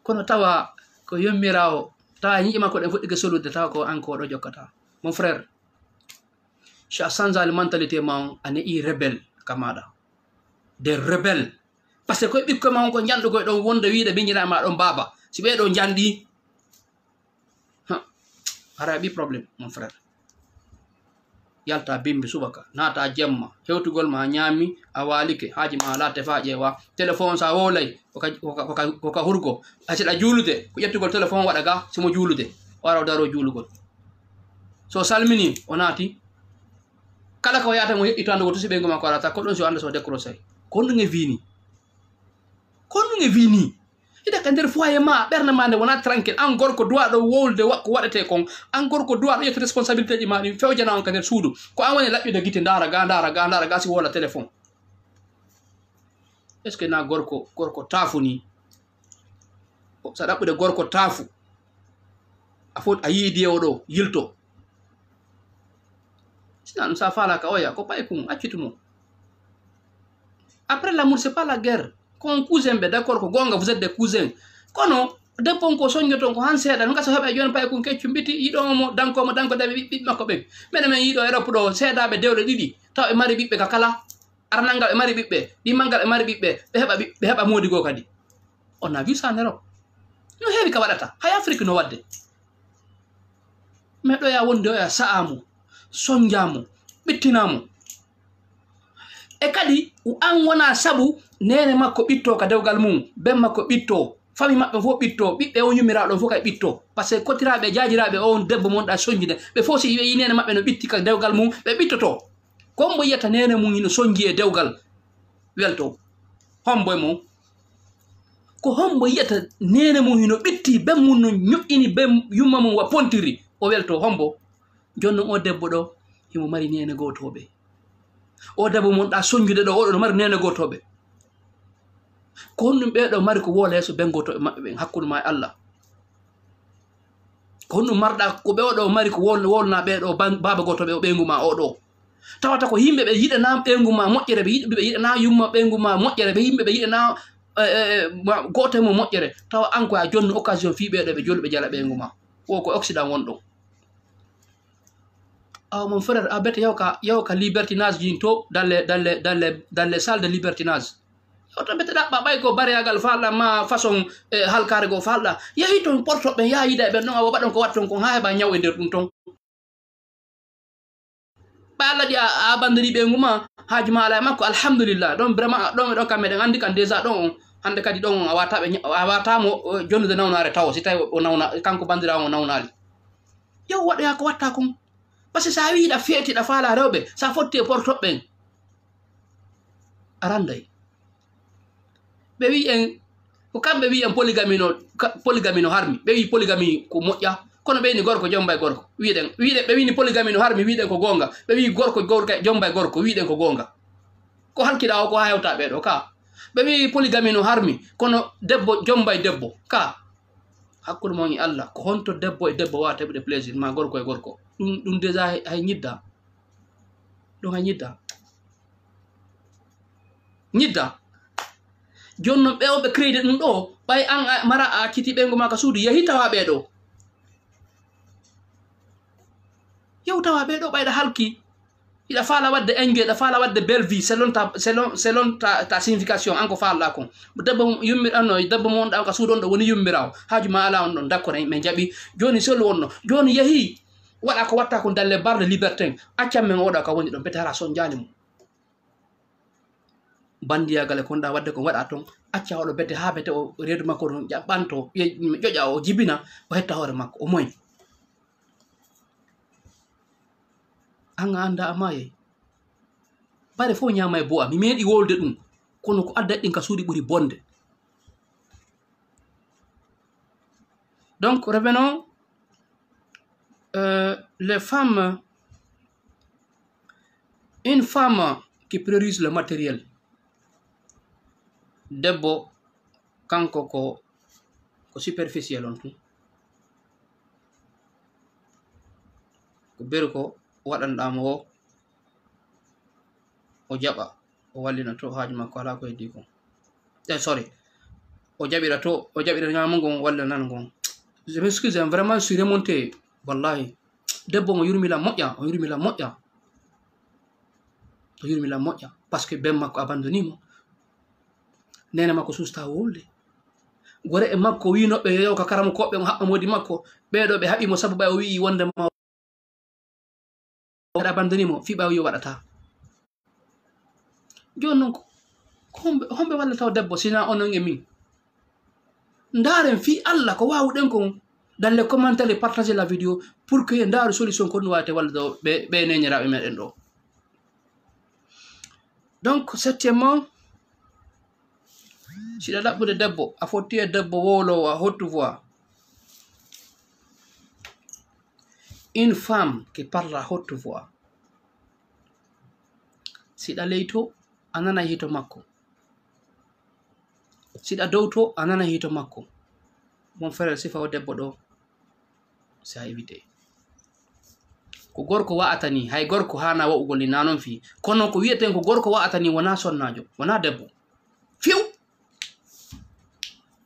kono tawa ko yommirawo tawa ñiƴe makko ɗen fuɗɗike solude tawa ko an ko ɗo jokkata mon frère si a changeali mentalité ma a ne'i rebelle ka maɗa des rebelle par ce que koye ɓikkoye ma on ko janɗu koye ɗon wonde wiide miñirama ɗon baaba si ɓeɗo janɗi hara ɓi probléme mon frère yalta bimbi subaka naata jemma hewtugol ma ñaami a walike haaji ma ala tefa ƴeewa téléphone sa wolay koka hurgo asiɗa juulude ko ƴettugol téléphone waɗa ga simo juulude o ara o daro juulugol so salmini o naati kala ko yata mo heƴƴitandugo to si ɓeygu ma ko arata ko ɗon si o anda so décroché kon ɗum e vini ida ka nder foyer ma ɓerde ma nde wona tranquille an gorko duwaɗo wowlde ko waɗete kon an gorko duwaɗo ƴetta responsabilité ji ma ɗin fewjana on ka nder suudu ko an woni laɓɓide guite dara ga si wola téléphone est ce que na gorko taafu ni sa ɗaɓɓude gorko taafu a foti a yiidi oɗo yilto sina ɗum sa fala ka oya ko paye kum accitumo après l'amour c'est pas la guerre kon cousin ɓe d'accord ko gonga vous êtes des cousins kono deppon ko soññoton ko han seeɗa no gasa heɓe joni paye kum keccu mbiti yiɗomo danko daɓe ɓiɓɓe makko ɓe minen min yiiɗo Europe ɗo seedaɓe dewɗe ɗiɗi taw ɓe mari ɓiɓɓe ka kala arnangal ɓe mari ɓiɓɓe ɗimmalngal ɓe mari ɓiɓɓe ɓe heɓa modi go kadi on a vu ça en Europe no heewi ka waɗata hay Afrique no wadde mais ɗo ya wonde o ya sa'amo soñjamo ɓittinamo e kadi an wona sabu nene makko ɓitto ka dewgal mum ben makko ɓitto fami maɓɓe fof ɓitto ɓiɓɓe on yummiraɗon fof kay ɓitto par ce que kotiraɓe jajiraɓe on debbo monɗa soñjide ɓe fof si ɓe yi nene maɓɓe no ɓitti ka dewgal mum ɓe ɓittoto kombo yiyata nene mum hino soñji e dewgal welto homboye mum ko hombo yiyata nene mum hino ɓitti ben mum no ñoƴƴini ben yumma mum wa pontiri o welto hombo jonnon o debbo ɗo himo mari nene gotoɓe o debbo mon ɗa soñjude ɗo oɗo mari nene gotoɓe ko honɗum ɓeɗo mari ko wola yeeso ben gotoɓe maɓɓe ɓen hakkude ma e Allah ko honɗum marɗa ko ɓeɗo mari ko wolna ɓeɗo baba gotoɓe o ɓeygu ma oɗo tawata ko yimɓe ɓe yiɗana ɓeygu ma moƴƴere ɓe yiɗana yumma ɓeygu ma moƴƴere ɓe yimɓe ɓe yiɗana goto mo moƴƴere tawa an ko a jonni occasion fi ɓeɗo ɓe joni ɓe jala ɓeygu ma o ko occident wonɗo mon frère a bete yaw ka libertinage jin to dans les salles de libertinage to bete ɗaɓɓa ɓay ko bariyagal falɗa ma façon halkare go falɗa yahi ton portoɓe yayida ɓen ɗon awo ɓaɗon ko watton kon ha heɓa ñaw e nder ɗum ton ɓalaɗi a bandiri ɓeygu ma haji ma ala e makko alhamdulillah ɗon vraiment ɗon ɗon kam meɗen andi kan déjà ɗon on hande kadi ɗon a watamo jonnude nawnare taw si tawi o nawna kanko bandirawo o nawnali yow waɗoya ko watta kon par ce que sa wiiɗa feetiɗa faala rewɓe sa fotti e portoɓɓen aranday ɓe wi en ko kamɓe wi en polygami no harmi ɓe wi polygami ko moƴƴa kono ɓeyni gorko jomba e gorko wiɗen ɓe wini polygami no harmi wiɗen ko gonga ɓe wi gorko jomba e gorko wiɗen ko gonga ko halkiɗa o ko ha hewta ɓeɗo ka ɓe wi polygami no harmi kono debbo jomba e debbo ka hakkude mon e Allah ko honto debbo e debbo wawata heɓude plaisir ma gorko e gorko ɗum déjà hay ñidda ɗum hay ñidda joni noon ɓewɓe crédit ɗum ɗo ɓay an mara a acciti ɓeygu ma ka suudu yehi tawa ɓeɗo yew tawa ɓeɗo ɓayɗa halki hiɗa faala wadde engue ɗa faala wadde belle vie selon ta signification an ko falɗa kon debbo yummiranno debbo mo wonɗa ka suudu on ɗo woni yummirawo haaju ma ala on ɗon d'accord ɓe jaaɓi joni seul wonno joni yeehi waɗa ko watta ko dalle barde libertin accan men oɗa ka woni ɗon bete hara son jali mum bandiyagal e konɗa wadde ko waɗa toon acca oɗo bete ha bete o reedu makko ɗon ƴaɓɓanto ƴoƴa o jibina o hetta hoore makko o moy an a anda a mayey bare fof ñama e bo'a mi meeɗi wolde ɗum kono ko addat ɗin ka suuɗi ɓuri bonde donc revenons les femmes une femme qui priorise le matériel debbo kanko ko superficiel on tun ko beri ko waɗanɗamo o jaɓa o wallina to haaju makko ala ko heddi kon sorry o jaɓira to o jaɓira ñamo ngon walla nan gon je m'excuse vraiment je suis remonté wallahi debbo mo yurmila moƴƴa o yurmila moƴƴa par ce que ben makko abandonimo nene makko susta wolde gore e makko winoɓe yew ka karamo koɓɓe mo haɓɓa modi makko ɓeɗo ɓe haɓimo sabu ɓay o wi wonde ma waɗa abandonimo fi ɓawi yo waɗata joni noon homɓe walla taw debbo sina onon e min ndaren fi Allah ko wawuɗen kon dans les commentaires et partager la vidéo pour que ndaaru solution ko ɗum wawate walla ɗo ɓe neñiraɓe meɗen ɗo donc septièmement siɗa ɗaɓɓude debbo a fotti e debbo wowlowo a haute voix une femme qui parle à haute voix siɗa ley to a nana hito makko siɗa dow to a nana hito makko mon frère sifa o debbo ɗo c'est à éviter ko gorko wa'ata ni hay gorko hana wa'ugol ni nanon fi kono ko wiyeten ko gorko wa'ata ni wona sonnajo wona debbo fiw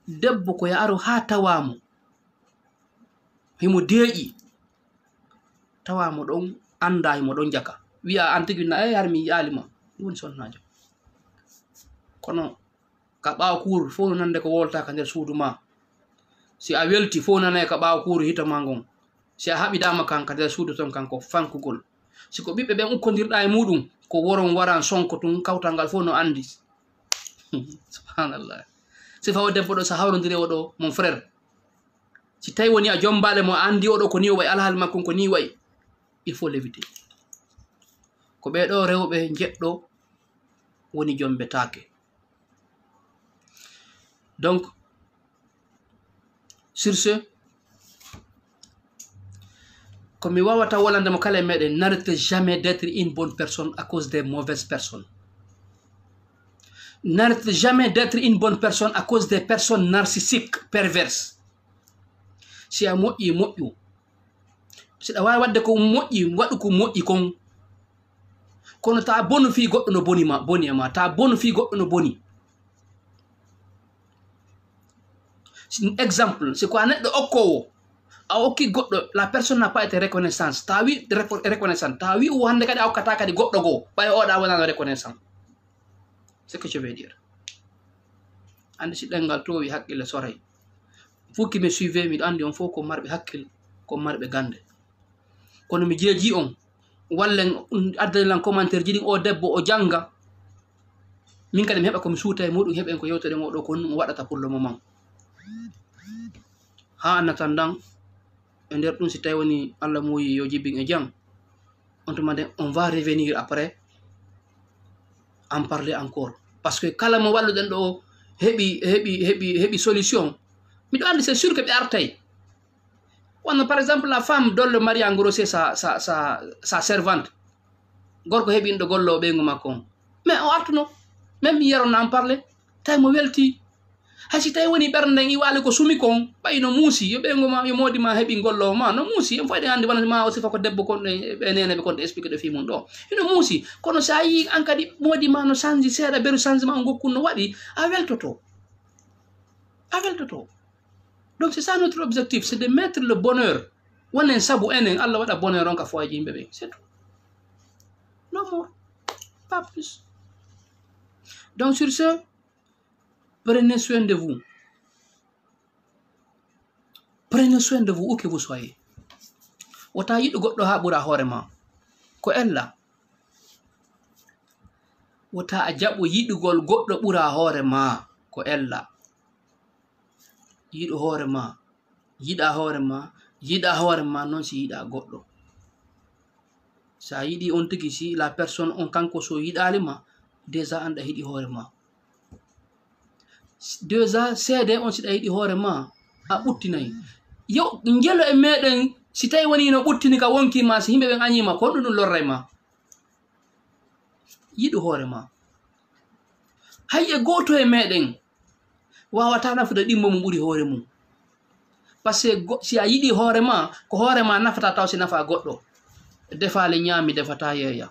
debbo ko ya aro ha tawamo himo deeƴi tawamo ɗon anda himo ɗon jaka wiya an tigi na har mi yalima woni sonnajo kono ka ɓawo kuuru fof no nande ko wolta ka nder suudu ma si a welti fof nanayi ka ɓawo kuuru hito ma ngon si a haɓidama kan ka nder suudu ton kan ko fankugol siko ɓiɓɓe ɓen ukkodirɗa e muɗum ko woron waran sonko tun kawtal ngal fof no andi subhanallah sifa o debbo ɗo sa hawrodiri oɗo mon frère si tawi woni a jombale mo andi oɗo ko ni o wayi alhaali makko ko ni wayi il faut l'éviter ko ɓeɗo rewɓe jeɗɗo woni jombetake donc sur ce Comme mi wawata wolande mo kala meɗen, n'arrête jamais d'être une bonne personne à cause des mauvaises personnes. N'arrête jamais d'être une bonne personne à cause des personnes narcissiques, perverses. Si a moƴƴi moƴƴu, si ɗa wawi wadde ko moƴƴi waɗu ko moƴƴi kon, kono ta bonu fi goɗɗo no boni e ma, ta bonu fi goɗɗo no boni. Exemple, c'est quoi neɗɗo okkowo, a okki goɗɗo, la personne n'a pas été reconnaissance, ta wi reconnaissance, ta wi hande kadi a hokkata kadi goɗɗo goo, ɓay oɗa wonano reconnaissant. C'est ce que je veux dire. Andi si ɗengal to wi haqqille soray. Faut qui me suivez, miɗo andi on fof ko marɓe hakkille, ko marɓe gande. Kono mi jeeji on, wallen addanilan commentaire ji ɗin o debbo o janga, min kadi mi heɓa komi suuta e muɗum, heɓen ko yewteden oɗo ko o waɗata pour le moment. Ha en attendant, e nder ɗum si tawi woni Allah muuyi yo jibbin e jam, on tuma nden on va revenir après en parler encore. Parce que kala mo walluɗen ɗo heɓi solution, miɗo andi c'est sûr que ɓe artay. Wonno par exemple la femme dolle mari engrossé sa servante, gorko heɓi ɗo gollo ɓeygu makko on, mais o artuno, même hier on en parle, tawi mo welti. Hay si tawi woni ɓernde nden iwali ko sumi kon, ɓayi no muusi, yo ɓeygu ma yo modi ma heɓi gollowo ma no muusi, en foyɗe andi wona ma o sifa ko debbo konɗe ɓe nene ɓe konɗe expliqué ɗo fi mum ɗo, ino muusi. Kono sa yi an kadi modi ma no change seeɗa, beru changement o gokkun no waɗi, a weltoto. Donc c'est ça notre objectif, c'est de mettre le bonheur. Wonen sabu enen Allah waɗa bonheur on ka fo aji yimɓe ɓe, c'est tout. Non more, pas plus. Donc sur ce, prenez soin de vous. Prenez soin de vous où que vous soyez. Wota yiɗo goɗɗo ha ɓura hoore ma, ko ella. Wota a jaɓo yiɗugol goɗɗo ɓura hoore ma, ko ella. Yiɗo hoore ma, yiɗa hoore ma non si yiɗa goɗɗo. Sa yiɗi on tigi, si la personne on kanko so yiɗali ma, déjà anda hiɗi hoore ma. Déjà seede on siɗa yiɗi hoore ma, a ɓuttinayi. Yo ngelo e meɗen, si tawi woni no ɓuttini ka wonki ma, si yimɓe ɓen añima, ko ɗum lorray ma. Yiɗu hoore ma. Hay e goto e meɗen wawata nafude ɗimmo mum ɓuri hoore mum. Parce que si a yiɗi hoore ma, ko hoore ma nafata taw si nafa goɗɗo. Defale ñaami defata yeeya.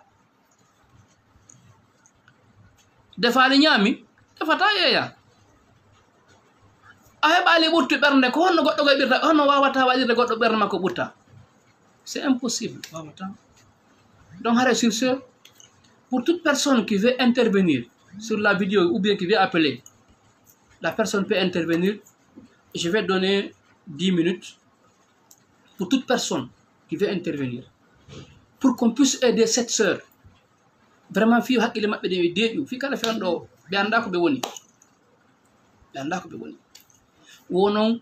Defale ñaami defata yeeya. A heɓali ɓurtu ɓernde, ko honno goɗɗo koye ɓirta, honno wawata waɗirde goɗɗo ɓernde makko ɓurta. C'est impossible, wawata. Donc hare sur ce, pour toute personne qui veut intervenir sur la vidéo ou bien qui veut appeler, la personne peut intervenir. Je vais donner 10 minutes pour toute personne qui veut intervenir, pour qu'on puisse aider cette sœur. Vraiment, fi hakkille maɓɓe ɗe deeƴu, fi kala fewn ɗo ɓe anda ko ɓe woni. Ɓe anda ko ɓe woni. Wonon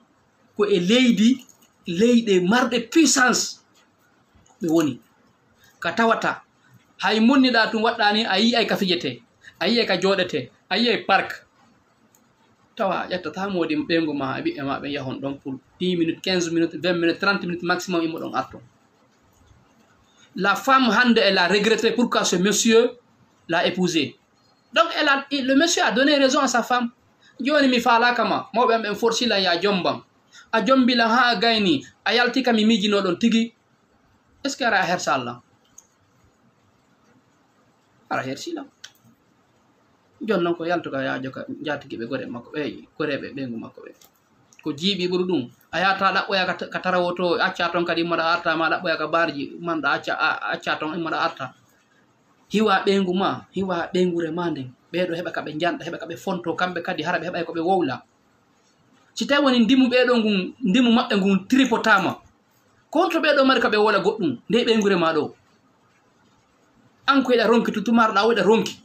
ko e leyɗe marɗe puissance ɓe woni. Ka tawata hay monniɗa tum waɗɗani, a yi ay ka fijete, a yi ay ka joɗete, a yi ay parc. Tawa ƴettata modi ɓeygu ma e ɓiɓɓe ma ɓe yahon ɗon pour 10 minutes, 15 minutes, 20 minutes, 30 minutes maximum immo ɗon arto. La femme hande, elle a regretté pourquoi ce monsieur l'a épousé. Donc le monsieur a donné raison à sa femme. Joni mi falaka ma, mawɓe ɓen forsilan ya jombam. A jombilan ha a gayni, a yaltika mi mijinoɗon tigi. Est ce que ara a hersa Allah? Ara hersilam. Jon noon ko yaltuka yaajo ka jatigiɓe gore makko ɓe, goreɓe ɓeygu makko ɓe. Ko jiiɓi ɓuri ɗum, a yata ɗaɓɓoya ka tarawo to, acca toon kadi immoɗa arta ma ɗaɓɓoya ka barji manɗa acca toon immoɗa arta. Hiwa ɓeygu ma, hiwa ɓeygure ma nden. Ɓeɗo heɓa ka ɓe janɗa, heɓa ka ɓe fonto, kamɓe kadi hara ɓe heɓay ko ɓe wowla. Si tawi woni ndimu ɓeɗo ngun, ndimu maɓɓe ngun tripotama, konto ɓeɗo mari ka ɓe wola goɗɗum nde ɓeygure ma ɗo. An ko yiɗa ronki tutumarɗa o yiɗa ronki.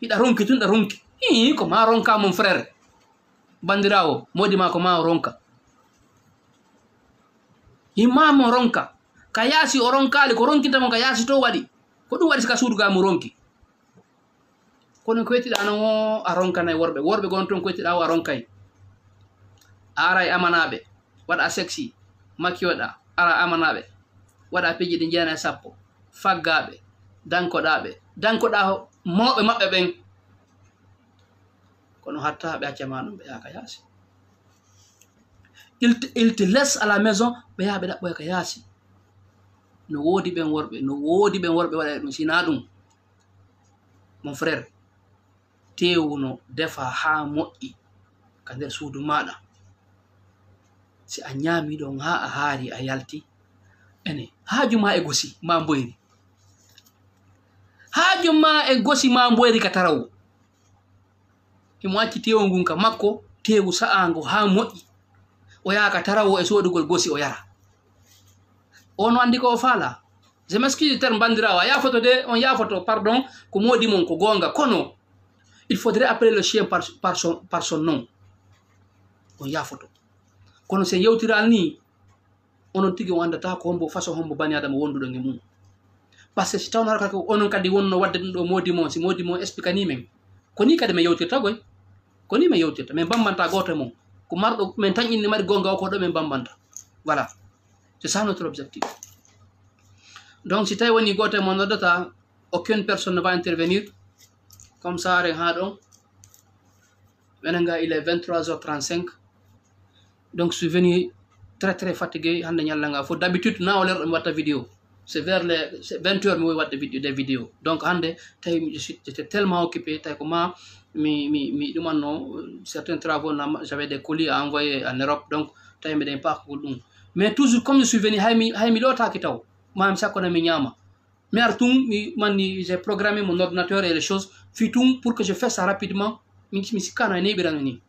Hiɗa ronki tun ɗa ronki. Ko ma ronka mon frère. Bandirawo, modi ma ko ma o ronka. Himma mo ronka. Ka yaasi o ronkali, ko ronkinta mon ka yaasi to waɗi. Ko ɗum waɗi sika suudu ga mo ronki. Kono ko wettiɗa no a ronkanayi worɓe. Worɓe gon toon ko wettiɗa o a ronkay. A ara e amanaɓe, waɗa sexy, makkiyoɗa, ara amanaɓe. waɗa peji ɗi jeena e sappo faggaɓe dankoɗa mawɓe maɓɓe ɓen kono hattaɓe accama ɗum ɓe yaha ka yaasi. Il te laisse à la maison ɓe yaha ɓe ɗaɓɓoya ka yaasi. No woodi ɓen worɓe waɗa ɗum sina ɗum mon frère tewuno defa ha moƴƴi ka nder suudu maɗa. Si a ñaami ɗon ha a haari a yalti ene haajum ma e gosi ma mboyri, haajum ma e gosi ma mboyri ka tarawo imo acci tewu ngun ka makko tewu sa'ango ha moƴƴi o yaha ka tarawo e soodugol gosi o yara. ono andi ko o faala. Je m'excuse terme bandirawo a yafoto de on yafoto pardon ko modi mon ko gonga kono il faudrait appeler le chien par son nom. On yafoto kono se yewtiral ni onon tigi o andata ko hombo façon hombo bani adama wonduɗo nge mum. Par ce que si tawno har kadi onon kadi wonno wadde ɗum ɗo modi mon si modi mon expliquani men ko ni kadi min yewtirta goy ko ni min yewtirta min bambanta goto mon ko marɗo min tan inni mari gonga o ko ɗo min bambanta. Voilà, c'est ça notre objectif. Donc si tawi woni goto mon noddata aucune personne ne va intervenir comme ça aren ha ɗon menanga il est 23h35. Donc je suis venu très fatigué hande ñallanga fo d'habitude na o lerɗo mi watta vidéo c'est vers les 20h mi wowi wadde des vidéos. Donc hande tawi j'étais tellement occupé tawi ko ma mi ɗumanno certains travaux j'avais des colis à envoyer en Europe donc tawi mbiɗen pakogol ɗum. Mais toujours comme je suis venu haymi lotaki taw mami sakkona mi ñama mi ar tum mi manni j'ai programmé mon ordinateur et les choses fi tum pour que je fasse ça rapidement mi sikkano e neɓirano ni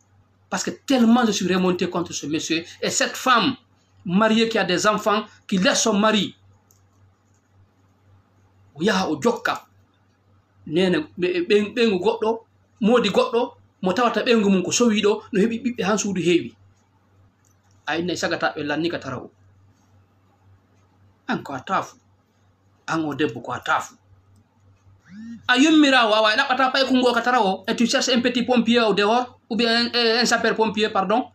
parce que tellement je suis remonté contre ce monsieur et cette femme mariée qui a des enfants qui laisse son mari o yaha o jokka nene ɓengu goɗɗo modi goɗɗo mo tawata ɓengu mum ko sowiɗo no heɓi ɓiɓɓe han suudu heewi a innayi sagataɓe lanni ka tarawo an ko a taafu an o debbo ko a taafu a yummirawo a wawi ɗaɓɓata pay ko ngo ka tarawo et tu cherches un petit pompier au dehors ou bien un sapeur pompier pardon.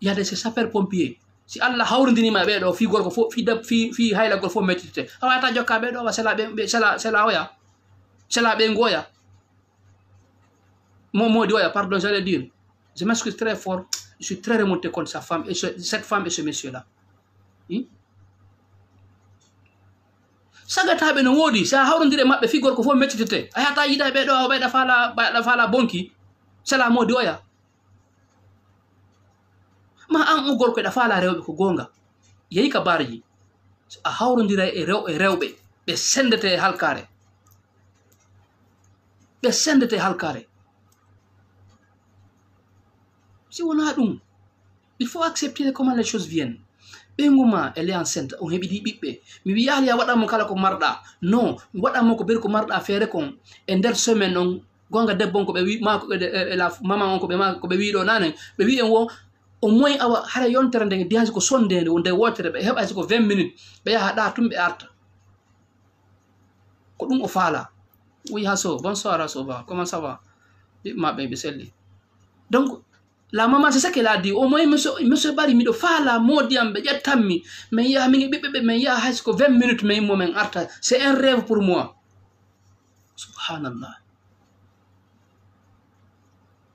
Il y a des sapeurs pompiers si Allah hawrindinima ɓeɗo fi gorko fo fi haylagol fo mettite a wawata jokka ɓeɗo wa sela oya sela ɓe ngoya modi oya pardon j'allais dire je m'excuse très fort je suis très remonté contre sa femme et cette femme et ce monsieur là. Sagataɓe no woodi sa hawrodire maɓɓe fi gorko fo mettitete a yata yiɗa ɓeɗo a ɓeyɗa faala bonki sela modi oya ma an o gorko eɗa faala rewɓe ko gonga yehi ka barji a hawrodira e rewɓe ɓe sendete e halkare si wona ɗum il faut accepter comment les choses viennent. ɓenguma elle est enceinte on heɓiɗi ɓiɓɓe mi wiyali a waɗanmo kala ko marɗa non mi waɗanmo ko ɓeri ko marɗa feere kon e nder semaine on gonga debbo on ko ɓe wi ma maman on ko ɓe wiɗo nane ɓe wi en wo au moins awa hara yontere nde diyasi ko sondede nde wotere ɓe heɓa ko 20 minutes ɓe yaha ɗa tum ɓe arta ko ɗum o faala. Oui Hasso, bonsoir Hasso, comment ça va? Maɓɓe ɓe selli. Donc la maman c'est ça qu'elle a dit au moins monsieur bari miɗo faala modi am ɓe ƴettanmi min yaha min ɓiɓɓeɓe min yaha hayso ko 20 minutes min immo min arta c'est un rêve pour moi. Subhanallah.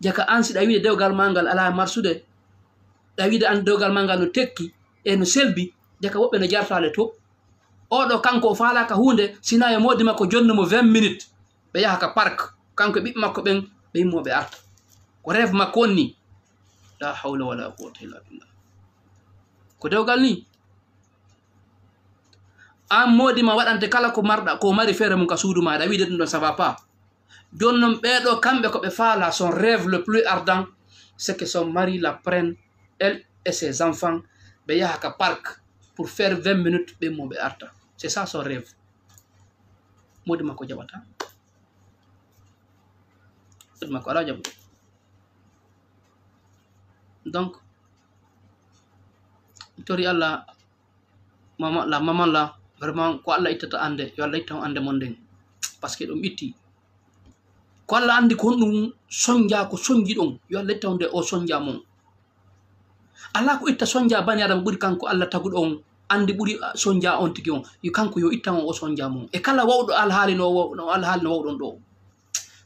Jaka an siɗa wiide dewgal ma ngal ala marsude ɗa wiide an dewgal ma ngal no tekki e no selbi jaka woɓɓe no jartale to oɗo kanko o faalaka hunde sina e modi makko jonno mo 20 minutes ɓe yaha ka parc kanko e ɓiɓɓe makko ɓen ɓe immo ɓe arta ko rêve makko on ni. La hawla wala quwwata illa billah. Ko dewgal ni an modi ma waɗante kala ko marɗa ko mari feere mum ka suudu maɗa wiide ɗum ɗon ça va pas. Jonnon ɓeɗo kamɓe ko ɓe faala son rêve le plus ardent c'est que son mari la prenne elle et ses enfants ɓe yaha ka parc pour faire 20 minutes ɓe mo ɓe arta c'est ça son rêve. Modi makko jaɓata modi makko ala jaɓude. Donc tori Allah la maman là vraiment ko Allah ittata ande yo Allah itta ande mon nden parce que ɗum itti ko Allah andi ko ɗum sonja ko sonji ɗon yo Allah itta nde o sonja mon ala ko itta sonja bani adama ɓuri kanko Allah taguɗo on andi ɓuri sonja on tigi on yo kanko yo ittan o sonja mum e kala wawɗo alhaali no wawɗon ɗo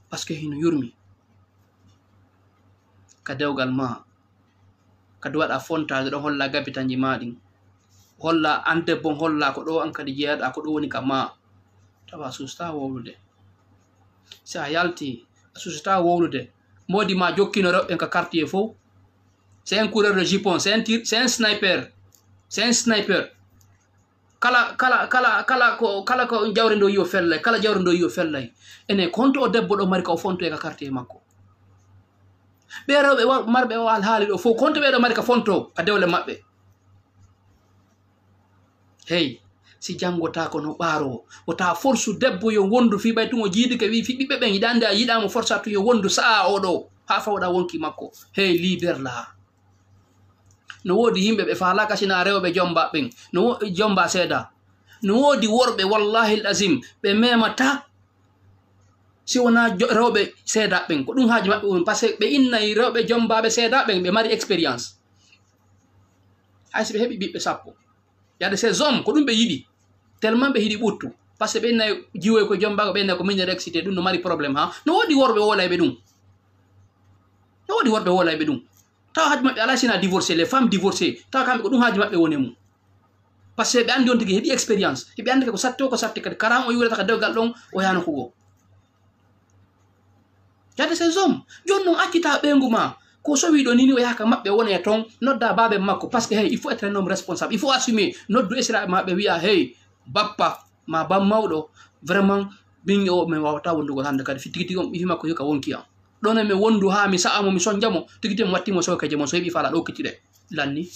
par ce que hino yurmi ka dewgal ma kadi waɗa fontade ɗon holla gabitanji maɗin holla an debbo holla ko ɗo an kadi jeeyaɗa ko ɗo woni ka ma tawa susta wowlude si a yalti a susata wowlude modi ma jokkino rewɓe ka quartier fof c'est un coureur de jupon c'est un sniper kala ko jawre ndo yiwo fellay kala jawre ndo yiwo fellay ene konto o debbo ɗo mari ka o fonto e ka quartier makko ɓe rewɓe marɓe o alhaali ɗo fof konto ɓeɗo mari ka fonto ka dewle maɓɓe hey si janngotako no ɓaaro wota force debbo yo wondu fi ɓay tumo jiidike wi fi ɓiɓɓe ɓen yiɗande a yiɗamo force attu yo wondu sa'a oɗo ha fawɗa wonki makko hey liberla no woodi yimɓe ɓe falaka sina rewɓe jomba ɓen no jomba seeda no woodi worɓe wallahi lazim ɓe memata si wona rewɓe seeda ɓen ko ɗum haaji maɓɓe woni par ce que ɓe innayi rewɓe jombaɓe seeda ɓen ɓe mari expérience hayso ɓe heɓi ɓiɓɓe sappo yade ces hommes ko ɗum ɓe yiɗi tellement ɓe yiɗi ɓuttu par ce que ɓe innayi jiwoy ko jombago ɓe innayi ko minere excité ɗum no mari probléme ha no woodi worɓe wolayɓe ɗum no woodi worɓe wolayɓe ɗum tawa haaji maɓɓe ala sina divorcé les femmes divorcées tawa kamɓe ko ɗum haaji maɓɓe woni mum par ce que ɓe andi on tigi heeɓi expérience heɓe andi ko satti o ko satti kadi karam o yurata ka dewgal ɗon o yano kugo yade ces hommes joni noon accita ɓeygu ma ko sowiɗo nini o yaka maɓɓe wone toon nodda baɓe makko par ce que hey il faut être un homme responsable il faut assumer noddu esiraɓe maɓe wiya hey bappa ma bam mawɗo vraiment min o min wawata wondugol hande kadi fi tigi tigi on ɓifi makko yoka wonki am ɗon mi wondu ha mi sa'amo mi sonjamo tigi tigi mi wattimo sokaje mon so heɓi fala ɗokkitiɗe lanni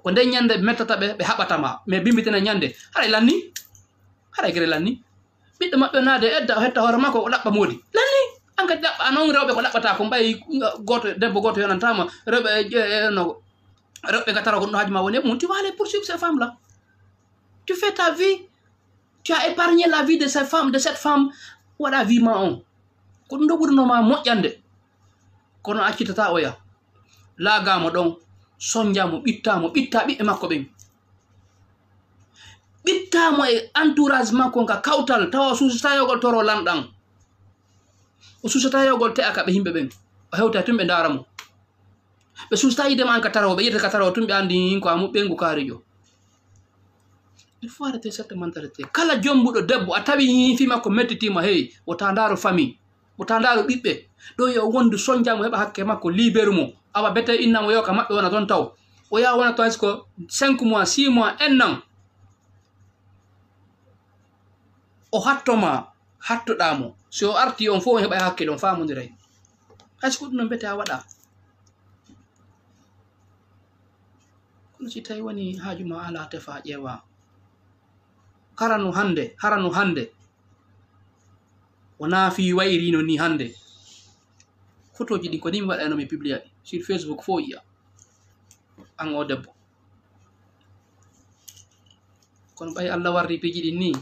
ko nden ñande ɓe mettata ɓe haɓatama mais bimbitene ñande haɗa lanni haɗa gere lanni ɓiɗɗo maɓɓe naade edda o hetta hoore makko o ɗaɓɓa moodi lanni an kadi ɗaɓɓa non rewɓe ko ɗaɓɓata ko mbayi goto debbo goto yonantama rewɓe gatara ko ɗum haaji ma woni mum tu vas aller poursuivre ces femmes là tu fais ta vie tu as épargné la vie de cette femme waɗa vie ma on ko ɗum ɗo ɓurnoma moƴƴande kono accitata oya laagamo ɗon sonjamo ɓittamo ɓitta ɓiɓɓe makko ɓen ɓittamo e entourage makko ka kawtal tawa o susata yogol toro lanɗan o susata yogol te'aka ɓe yimɓe ɓen o hewta tum ɓe daramo ɓe susata yidema an ka tarawo ɓe yiyata ka tarawo tum ɓe andi ko amu ɓengu kaarijo il faut arrêter cette mentalité kala jombuɗo debbo a tawi fi makko mettitima hey wota ndaro famille wota ndaro ɓiɓɓe ɗo yo wondu sonjamo heɓa hakke makko libéru mo awa bete innamo yoka maɓɓe wona toon taw o yaha wona toon ko 5 mois 6 mois 1 an o hattoma hattoɗamo so o arti on fof on heɓa hakke ɗon famodiray hayso ko ɗum non bete a waɗa kono si tawi woni haajuma ala tefa ƴeewa haranu hande wona fi wayrino ni hande photoji ɗin ko ni mi waɗano mi publia ɗi sur Facebook fo yiya an o debbo kono ɓay Allah warri piji ɗin ni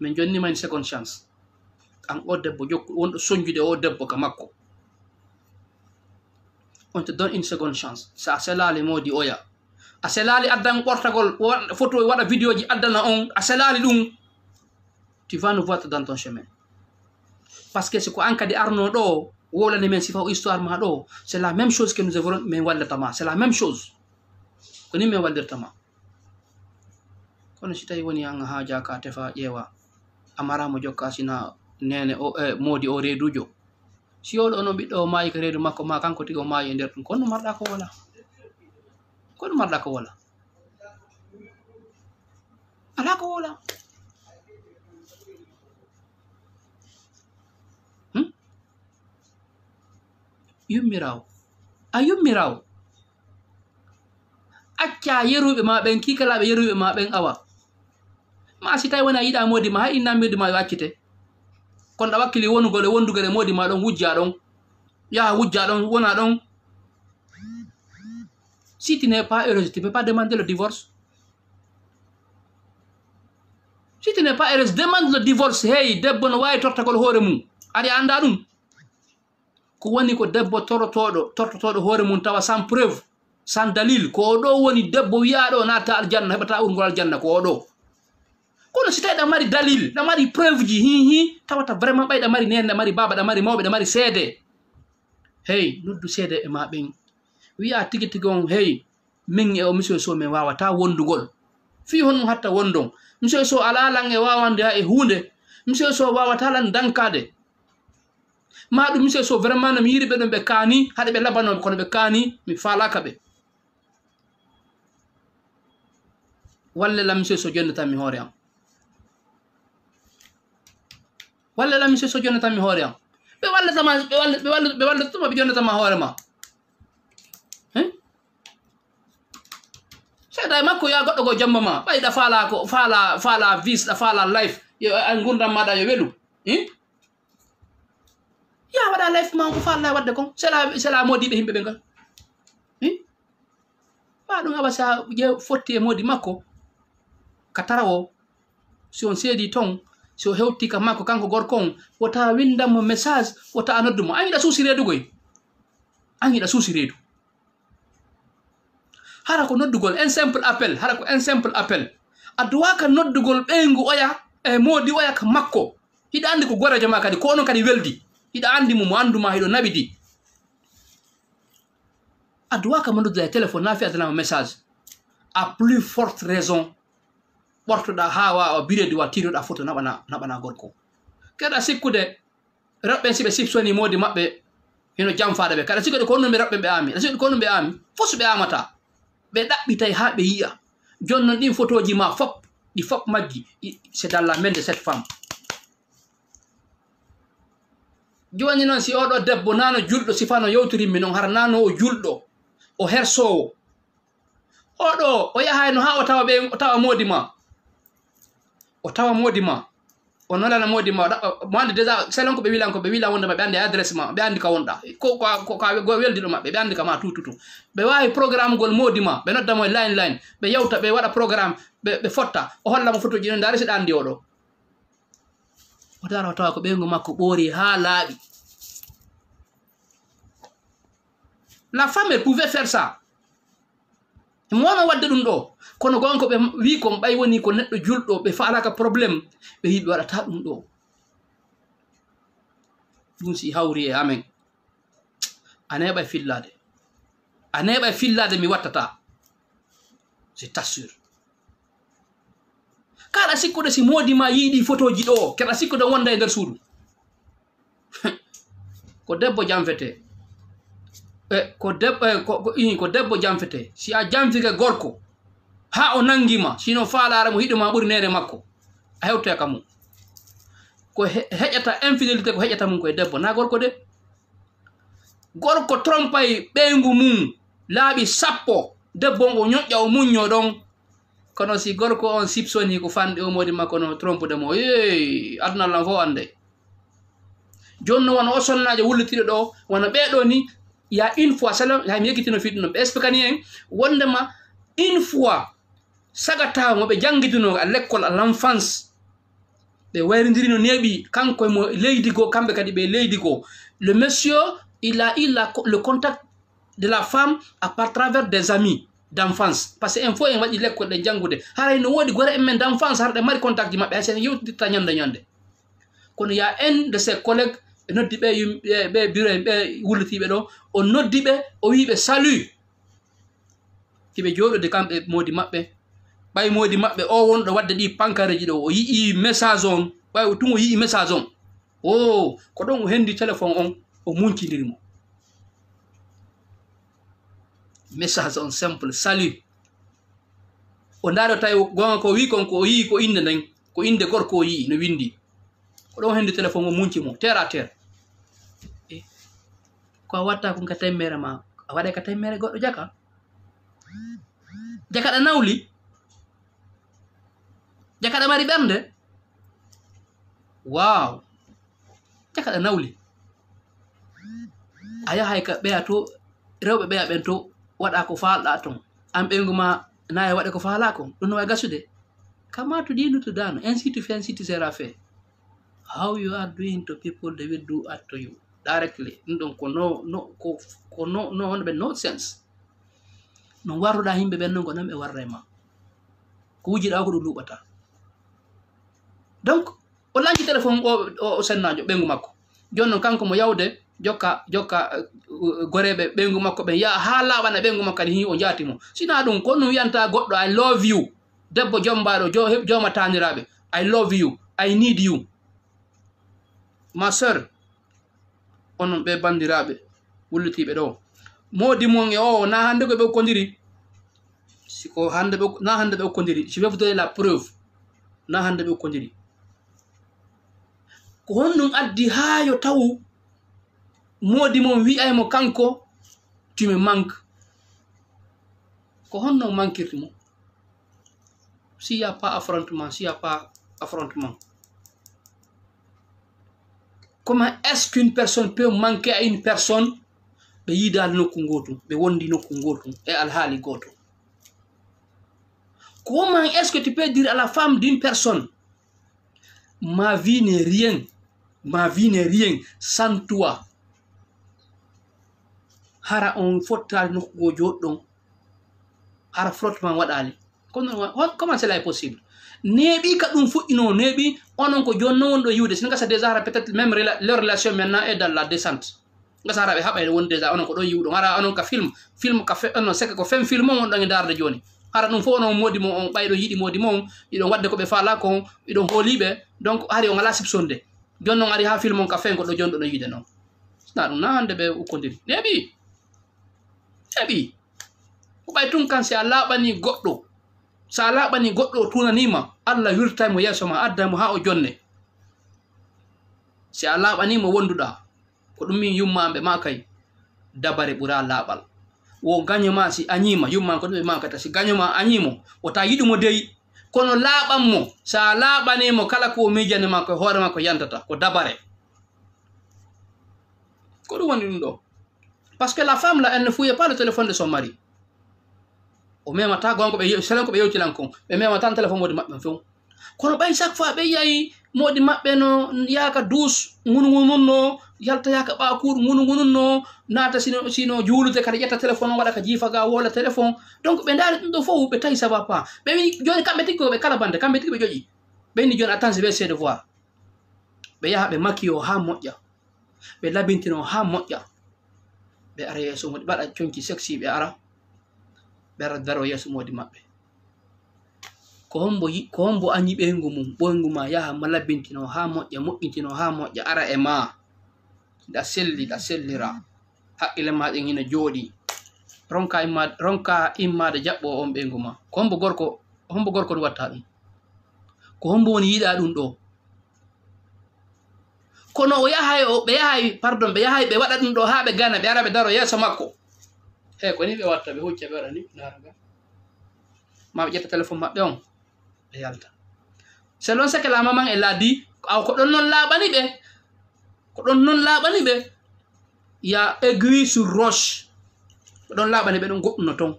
min jonnima une seconde chance an o debbo jokku wonɗo soñjude o debbo ka makko on te donne une seconde chance sa a selali modi oya a selali addan ɓortagol photo waɗa vidéo ji addana on a selali ɗum tu vas nous voir dans ton chemin parce que c'est ko an kadi arno ɗo wolane men sifa o histoire ma ɗo c'est la même chose que nous avons min wallatama c'est la même chose ko ni min wallirtama kono si tawi woni an haaja ka tefa ƴeewa amaramo jokka sina nene o modi o reedujo si oɗo no ɓiɗɗo o maayi ko reedu makko ma kanko tigi o maayi e nder ɗum kono marɗa ko wala kono marɗa ko wala ala ko wala yummirawo a yummirawo acca yeruɓe ma ɓen kikalaɓe yeruɓe ma ɓen awa ma si tawi woni a yiɗa modi ma hay inna modi ma yo accite kono ɗa wakkili wonugol e wondugol e modi ma ɗon wujja ɗon yaha wujja ɗon wona ɗon si tu n'es pas heureuse tu peux pas demander le divorce si tu n'es pas heureuse demande le divorce hey debbo no wawi tortagol hoore mum aɗa anda ɗum ko woni ko debbo tortotoɗo hoore mum tawa sans preuve san dalil ko ɗo woni debbo wiyaɗo natta aljanna heɓata urgol aljanna ko ɗo kono si tawi ɗa mari dalil ɗa mari preuve ji hihi tawata vraiment ɓay ɗa mari nene ɗa mari baba ɗa mari mawɓe ɗa mari seede hey noddu seede e ma ɓen wiya tigi tigi on hey min e o monsieur so min wawata wondugol fi hon ɗum hatta wondon monsieur so ala lan e wawande ha e hunde monsieur so wawata lan dankade ma ɗum monsieur so vraiment no mi yiri ɓe ɗon ɓe kaani haɗa ɓe labanoɓe kono ɓe kaani mi falaka ɓe walle la monsieur so jonnetanmi hoore am walle la monsieur so jonnetanmi hoore am ɓe walletama ɓe walletuma ɓe jonnetama hoore ma seeɗa e makko ya goɗɗo ko jamma ma ɓayɗa faala vis ɗa faala life gurdam maɗa yo welu ya waɗa life ma ko faala wadde kon c'est la modiɓe himɓe ɓe ngal ma ɗum awa sa fotti e modi makko ka tarawo si on seedi ton si o hewti ka makko kanko gorko on wota windanmo message wota a noddumo an yiɗa suusi reedugoy an yiɗa suusi reedu hara ko noddugol un simple appel hara ko un simple appel a duwaka noddugol ɓeyngu oya e moodi oya ka makko hiɗa andi ko gorejo ma kadi ko onon kadi weldi hiɗa andi mo anduma hiɗo naɓidi a duwaka mo nodduda e téléphone na fiyatanama message a plus forte raison ɓortoɗa ha wawa biredi wa tiroɗa photo naɓana gorko keɗa sikkude raɓɓen si ɓe sipsoni moodi maɓɓe hino jamfaɗa ɓe kaɗa sikkude ko onnon ɓe raɓɓen ɓe ami aɗa sikkude ko onnon ɓe ami fof so ɓe amata ɓe ɗaɓɓitay ha ɓe yiya jonnon ɗin photo ji ma fop ɗi fop majji c'est dans la main de cette femme joni noon si oɗo debbo nano julɗo sifano yewtirinmi noon hara nano o julɗo o hersowo oɗo o yahayno ha o tawa moodi ma o tawa moodi ma o nolana moodi ma mo andi déjà selon ko ɓe wilan wonde ma ɓe andi adresse ma ɓe andi ka wonɗa ko weldiɗo maɓɓe ɓe andi ka ma tututu ɓe wawi programme gol moodi ma ɓe noddamo e line ɓe yewta ɓe waɗa programme ɓe fotta o hollamo photo ji ɗon dari siɗa andi oɗo o dara o tawa ko ɓeygu makko ɓoori ha laaɓi la femme elle pouvait faire ça mono wadde ɗum ɗo kono gonko ɓe wi kon ɓay woni ko neɗɗo julɗo ɓe faalaka probléme ɓe wi ɓe waɗata ɗum ɗo ɗum si hawri e amen a neɓa e fillade mi wattata je t'assure kaɗa sikkude si moodi ma yiiɗi photo ji ɗo keɗa sikkude wonda e nder suudu ko debbo jamfete ko debbo jamfete si a jamfike gorko ha o nangima sino faalare mo hiɗoma ɓuri nene makko a hewtoya ka mum ko heƴata infidélité ko heƴata mum koye debbo na gorko de gorko trompay ɓeygu mum laaɓi sappo debbo o ñoƴƴa o muñño ɗon kono si gorko on sipsoni ko fanɗe o modi makko no trompude mo aduna lan fo ande jonno wona o sonnajo wullitiɗo ɗo wona ɓeɗo ni ya une fois sala mi yeggitino fiɗɗu no ɓe explicani en wondema une fois sagata mo ɓe jangguitino à l'école à l'enfance ɓe wayrodiri no neeɓi kanko mo leydi goo kamɓe kadi ɓe leydi goo le monsieur il a eu le contact de la femme à travers des amis d'enfance par ce que en fo en waɗi l'école ɗe janggude haray no woodi gore en men d'enfance hara ɗe mari contact ji maɓɓe hay sen yewtidirta ñande kono ya un de ses collègues ɓe noddi ɓe bureau en ɓe wullitiɓe ɗo o noddi ɓe o wiɓe salut hiɓe jooɗode kamɓe moodi maɓɓe ɓay moodi maɓɓe o wonɗo wadde ɗi pancare ji ɗo o yii message on ɓay tun o yii message on ko ɗon o hendi téléphone on o munkidirimo message on simple salut o ndaari o tawi gonga ko wi kon ko o yii ko inde nden ko inde gorko o yii no windi ko ɗon hendi téléphone o munki mo terre à terre ko a watta ko ka temmere ma a waɗa ka temmere goɗɗo jakaɗa nawli jakaɗa mari ɓernde waw jakaɗa nawli a yahay ka ɓeya to rewɓe ɓeya ɓen to waɗa ko falɗa ton an ɓeygu ma nayi waɗe ko faala kon ɗum no way gasude kama to ɗinu to dano ainsi to fait ainsi to sera fait how you are doing to people they will do at to you directly ɗum ɗon ko no wonɓe no sense no warruɗa yimɓe ɓen non ko nan ɓe warra e ma ko wujiɗa ko ɗum luɓata. Donc o lanci téléphone o sennajo ɓengu makko joni noon kanko mo yawde jokka goreɓe ɓengu makko ɓen yaha ha laaɓana ɓengu makko kadi hi o jaatimo sina ɗum ko ɗum wiyanta goɗɗo I love you debbo jombaɗo joma taniraɓe I love you I need you. Ma sœur onon ɓe bandiraɓe wullitiɓe ɗo modi mon e o na hande ko ɓe okkodiri siko na hande ɓe okkodiri je vais vous donner la preuve na hande ɓe okkodiri ko honɗum addi ha yo taw modi mon wi'aymo kanko tu me manque ko honno manquirte mo s'il y a pas affrontement comment est-ce qu'une personne peut manquer à une personne ɓe yiidali nokku gotum ɓe wondi nokku gotum e alhaali gotum? Comment est-ce que tu peux dire à la femme d'une personne ma vie n'est rien sans toi hara on fottali nokkugo joɗɗon hara frottement waɗali? Comment cela est possible? Neeɓi ka ɗum fuɗɗino neeɓi onon ko joni non wonɗo yiwde sino gasa déjà hara peut-être même leur relation maintenant est dans la descente gasa hara ɓe haɓayde won déjà onon ko ɗon yiwɗon hara onon ka film ka onon seke ko fem film on ɗon e darde joni hara ɗum fof onon modi mo on ɓayɗo yiɗi modi mo on iɗon wadde koɓe faala ko iɗon hooliɓe donc hari on ala sipsonde joni noon ari ha film on ka fen goɗɗo joni ɗo yiide noon sina ɗum na hande ɓe ukkodiri neeɓi ko ɓay tun kan si a laaɓani goɗɗo so a laaɓani goɗɗo o tunanima Allah wirtaymo yeeso ma addaymo ha o jonne si a laaɓanimo wonduɗa ko ɗum min yummaɓe ma kay dabare ɓura laaɓal wo gañoma si añima yumma ko ɗum ɓe makata si gañoma añimo wota yiɗumo deyi kono laaɓanmo sa laaɓanimo kala ko mijanima ko hoore ma ko yantata ko dabare ko ɗum woni ɗum ɗo parce que la femme là elle ne fouille pas le téléphone de son mari o memata gonko ɓe selen ko ɓe yewtilan kon ɓe memata téléphone modi maɓɓe few kono ɓay chaque fois ɓe yayi modi maɓɓe no yaka douce gungununno yalta yaka ɓakour gungununno naata sino juulude kadi ƴetta téléphone o waɗa ka jiifaga wola téléphone donc ɓe daari ɗum ɗo fof ɓe tawi saba pa ɓe wi joni kamɓe tigui koɓe kala bande kamɓe tigui ɓe ƴoƴi ɓe ni joni attends je vais essayer de voir ɓe yaha ɓe makki o ha moƴƴa ɓe labintino ha moƴƴa ɓe ara yeeso modi ɓaɗa conki sexy ɓe ara ɓe ara daro yeeso modi maɓɓe ko hombo añi ɓeygu mum ɓoygu ma yaha ma labbintino ha moƴƴa moƴƴintino ha moƴƴa ara e ma ɗa sellira haqqille maɗen ina jooɗi ronka immade jaɓɓo on ɓeygu ma ko hombo gorko ɗum watta ɗum ko hombo woni yiɗa ɗum ɗo kono ɓe yahay ɓe waɗa ɗum ɗo ha ɓe gana ɓe ara ɓe daro yeeso makko he ko ni ɓe watta ɓe hucca ɓe waɗa ni naraga ma ɓe ƴetta téléphone maɓɓe on ɓe yalta selon ce que la maman elle a dit ko ɗon noon laaɓani ɓe ya aiguille sur roche ko ɗon laaɓani ɓe ɗon goɗɗuno toon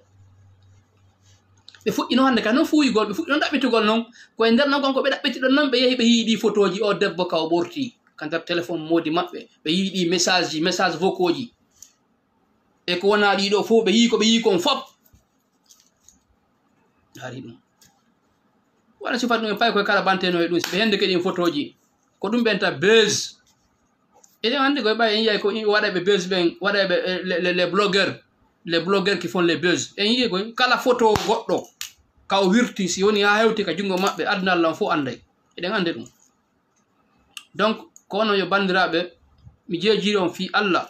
ɓe fuɗɗino hande ka noon fuuyigol ɓe fuɗɗino ɗaɓɓitugol noon koye nder noon konko ɓe ɗaɓɓiti ɗon noon ɓe yehi ɓe yiiɗi photo ji o debbo ka o ɓorti ka nder téléphone modi maɓɓe ɓe yiiɗi message vocaux ji e ko wona ɗiɗo fof ɓe yii ko ɓe yii kon fop hari ɗum waɗa sifat ɗum e pay koye kala banteno e ɗum si ɓe hende keɗin photo ji ko ɗum ɓenta buse eɗen hande koye ɓay en yiyay ko waɗaɓe buse ɓen waɗaɓe les blogueurs qui font les buse en yiyi koye kala photo goɗɗo ka o wirti si woni ha hewti ka jungo maɓɓe aduna Allah fof anday eɗen ande ɗum donc ko onon yo bandiraɓe mi jeejiri on fi Allah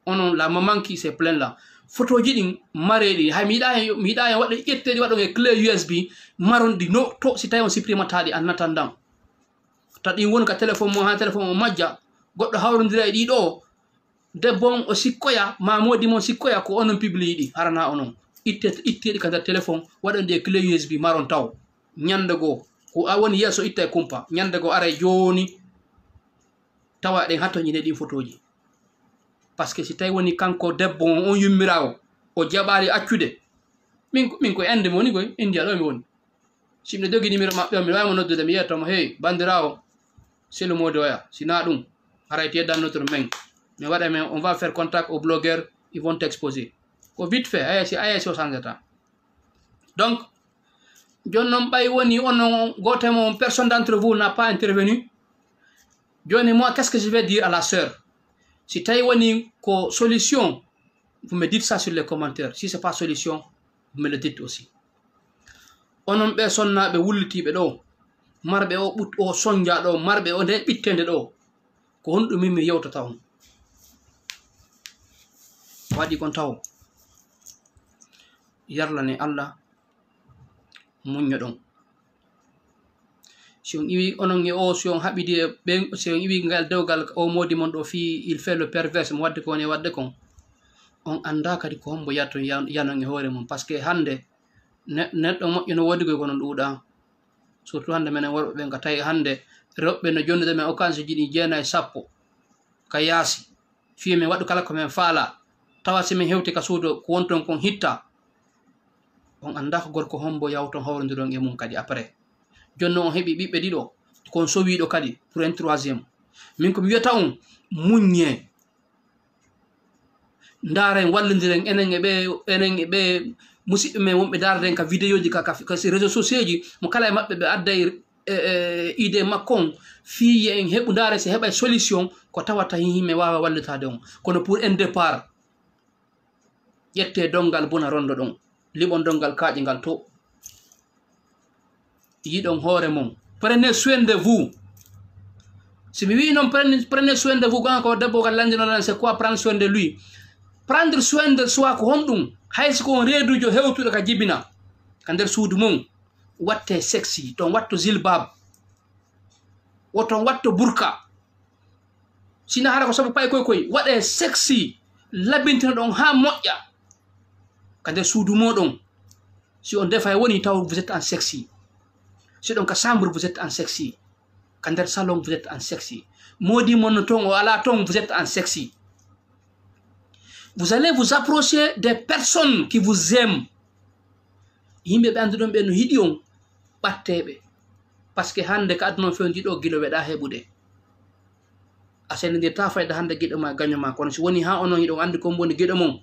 onon la maman qui se plaint là photo ji ɗin mareɗi hay mi yiɗa hen waɗa ƴetteɗi waɗon e clé USB maron ɗi no to si tawi on supprimataɗi annatan dan ta ɗin woni ka téléphone mo ha téléphone o majja goɗɗo hawrodira e ɗiɗo debbo on o sikkoya ma modi mon sikkoya ko onon publie ɗi harana onon itteɗi ka nder téléphone waɗon ɗi e clé USB maron taw ñande goo ko a woni yeeso itta e kumpa ñande goo ara joni tawa ɗen hattoñine ɗin photo ji par ce que si tawi woni kanko debbo on yummirawo o jaɓari accude min koye inde mi woni koye India ɗo mi woni si miɗo jogi numéro maɓɓe on miɗa wawimo noddude mi yiyatamo hey bandirawo selo modi oya sina ɗum haray te dans notre main mi waɗa men on va faire contact au blogueur ils vont t'exposer ko vite fait aya si o changeta Donc, John Bayoni, personne d'entre vous n'a pas intervenu. John et moi, qu'est-ce que je vais dire à la sœur? Si Taïwani ko solution, vous me dites ça sur les commentaires. Si ce n'est pas solution, vous me le dites aussi. Onon personne n'a be wulti be do. Marbe o but o sonja do, marbe o de bittende do. Ko hondu min mi yewta taw. Wadi kon taw. Yarlane Allah muñño ɗon. Si on iwi onon e o si on haɓidi e ɓen, si on iwi ngal dewgal o modi mon ɗo fi il fait le perverse mo wadde ko woni wadde kon, on anda kadi ko hombo yatto yanon e hoore mum. Par ce que hande neɗɗo moƴƴo no wodi koy kono ɗuuɗa, surtout hande menen worɓe ɓen ka tawi hande rewɓe no jonnude men occasion ji ɗi 9 e 10 ka yaasi fiye min waɗu kala ko men faala, tawa si min hewti ka suudo ko wonton kon hitta, on anda ko gorko hombo yawton hawrodiron e mum kadi après. Jonno on heɓi ɓiɓɓe ɗiɗo kon sowiɗo kadi pour un troisiéme. Min ko mi wiyata on muññe, ndaren wallodiren enen e ɓe musidɓe men wonɓe darden ka vidéo ji ka réseaux sociaux ji, mo kala e maɓɓe ɓe adday idée makko on fiye en heɓu ndare si heɓay solution ko tawata yimɓe wawa wallitade on. Kono pour un départ, ƴette dongal bona rondo ɗon, liɓon dongal kaaƴe ngal to, yiɗon hoore mon. Prenez soin de vous. Si mi wi non prenez soin de vous, ko debbo gal landinoɗan c'est quoi prendre soin de lui? Prendre soin de soi ko honɗum, hayso ko on reedujo hewtuɗo ka jibina ka nder suudu mum, watte sexy, ton watto zilbab, woton watto burka, sina hara ko sabu pay koy waɗe sexy, labintina ɗon ha moƴƴa ka nder suudu moɗon. Si on defa e woni taw vous êtes en sexy, si ɗon ka chambre vous êtes en sexy, ka nder salon vous êtes en sexy, modi mon ton o ala ton vous êtes en sexy. Vous allez vous approcher des personnes qui vous aiment. Yimɓe ɓe anduɗon ɓe no hiɗi on ɓatteɓe, par ce que hande ka aduna few jiɗo guilo weɗa heɓude. A sendidirta fayda hande giɗo ma gaño ma, kono si woni ha onon yiɗon andi kon boni giɗo mon,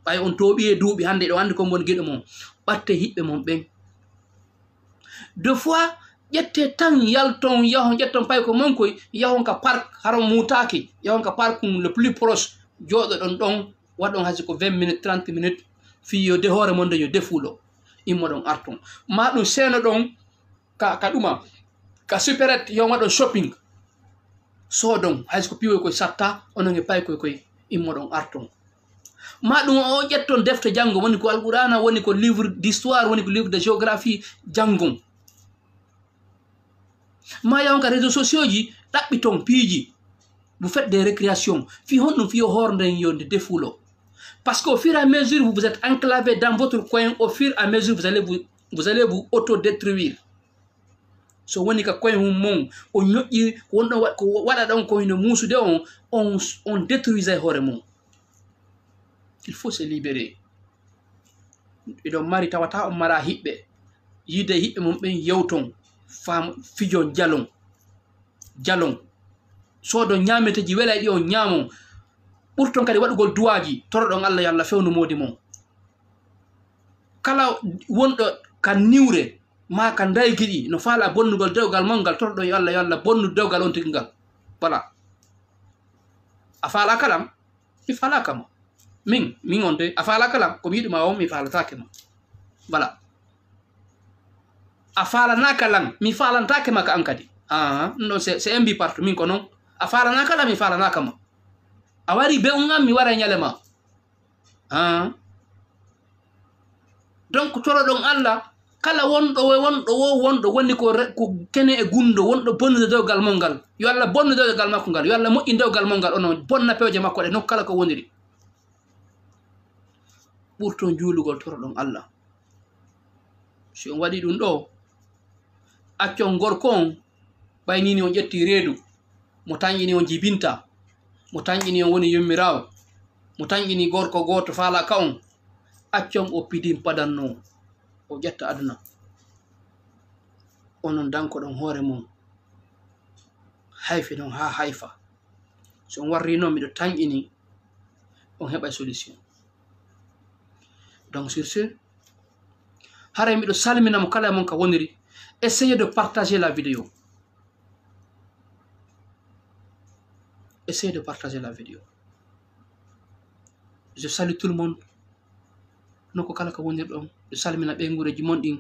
ɓay on toɓi e duuɓi hande ɗo andi kon boni giɗo mon, ɓatte hiɓɓe mon ɓen. Deux fois ƴette tan yalton yahon ƴetton pay ko mon koy yahon ka parc haron mutaki, yahon ka parc le plus proche, jooɗo ɗon waɗon hasi ko 20 minutes 30 minutes fiyo de hoore mon yo defuɗo immo ɗon arton. Ma ɗum seeno ɗon ka ɗuma ka supérette yo waɗon shopping soodon hayso ko piwoy koye satta onon e pay koye immo ɗon arton. Ma ɗum o ƴetton defte janngo, woni ko alqur'ana, woni ko livre d'histoire, woni ko livre de géographie janngon. Ma yahon ka réseaux sociaux ji ɗaɓɓiton piiji, vous faites des récréations, fi honɗum fiyo horden yonde defulo. Parce qu'au fur et à mesure vous êtes enclavé dans votre coin, au fur et à mesure vous allez vous autodétruire. So woni ka coin mon o ñoƴƴi wonɗo ko waɗa ɗon ko hino muusude on détruisait hoore mon. Il faut se libérer. Iɗon mari tawata on mara hiɓɓe, yide hiɓɓe mon ɓen yewton fam fijon jalon soodon ñameteji welay ɗi on ñaamon, ɓurton kadi waɗugol duwaji, toroɗon Allah yo Allah fewnu modi mon. Kala wonɗo ka niwre ma ka daygiɗi no faala bonnugol dewgal mon ngal, toroɗon yo Allah bonnu dewgal on tigi ngal. Voilà. A faala kalam mi falaka ma, min on de a faala kalam komi yiɗuma o mi faalatake ma. Voilà. A faalanaka lan mi faalantake ma ka an kadi. Non c'est un bipartout min ko non. A faalanaka lan mi faalanaka ma. A wari be on am mi wara ñalema. Donc toroɗon Allah kala wonɗo woni ko kene e gundo, wonɗo bonnude dewgal mon ngal, yo Allah bonnu dewgal makko ngal, yo Allah moƴƴi dewgal mon ngal, onon bonna pewje makko ɗe nokku kala ko woniri. Ɓurton juulugol toroɗon Allah. Si on waɗi ɗum ɗo, accon gorko on ɓaynini on ƴetti reedu, mo tañƴini on jibinta, mo tañƴini on woni yummirawo, mo tañƴini gorko goto faala ka on, accon o pidin padanno o ƴetta aduna. Onon dankoɗon hoore mum hayfe non ha hayfa. So on warri noon miɗo tañƴini on heɓa solution. Donc sur ce, hara miɗo salminamo kala mon ka woniri. Essayez de partager la vidéo. Essayez de partager la vidéo. Je salue tout le monde. Noko kala ka wonir ɗon. Je salmina ɓe ngureji mon ɗin.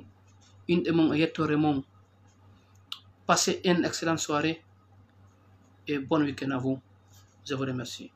Inɗe mon e yettore mon. Passez une excellente soirée et bon week-end à vous. Je vous remercie.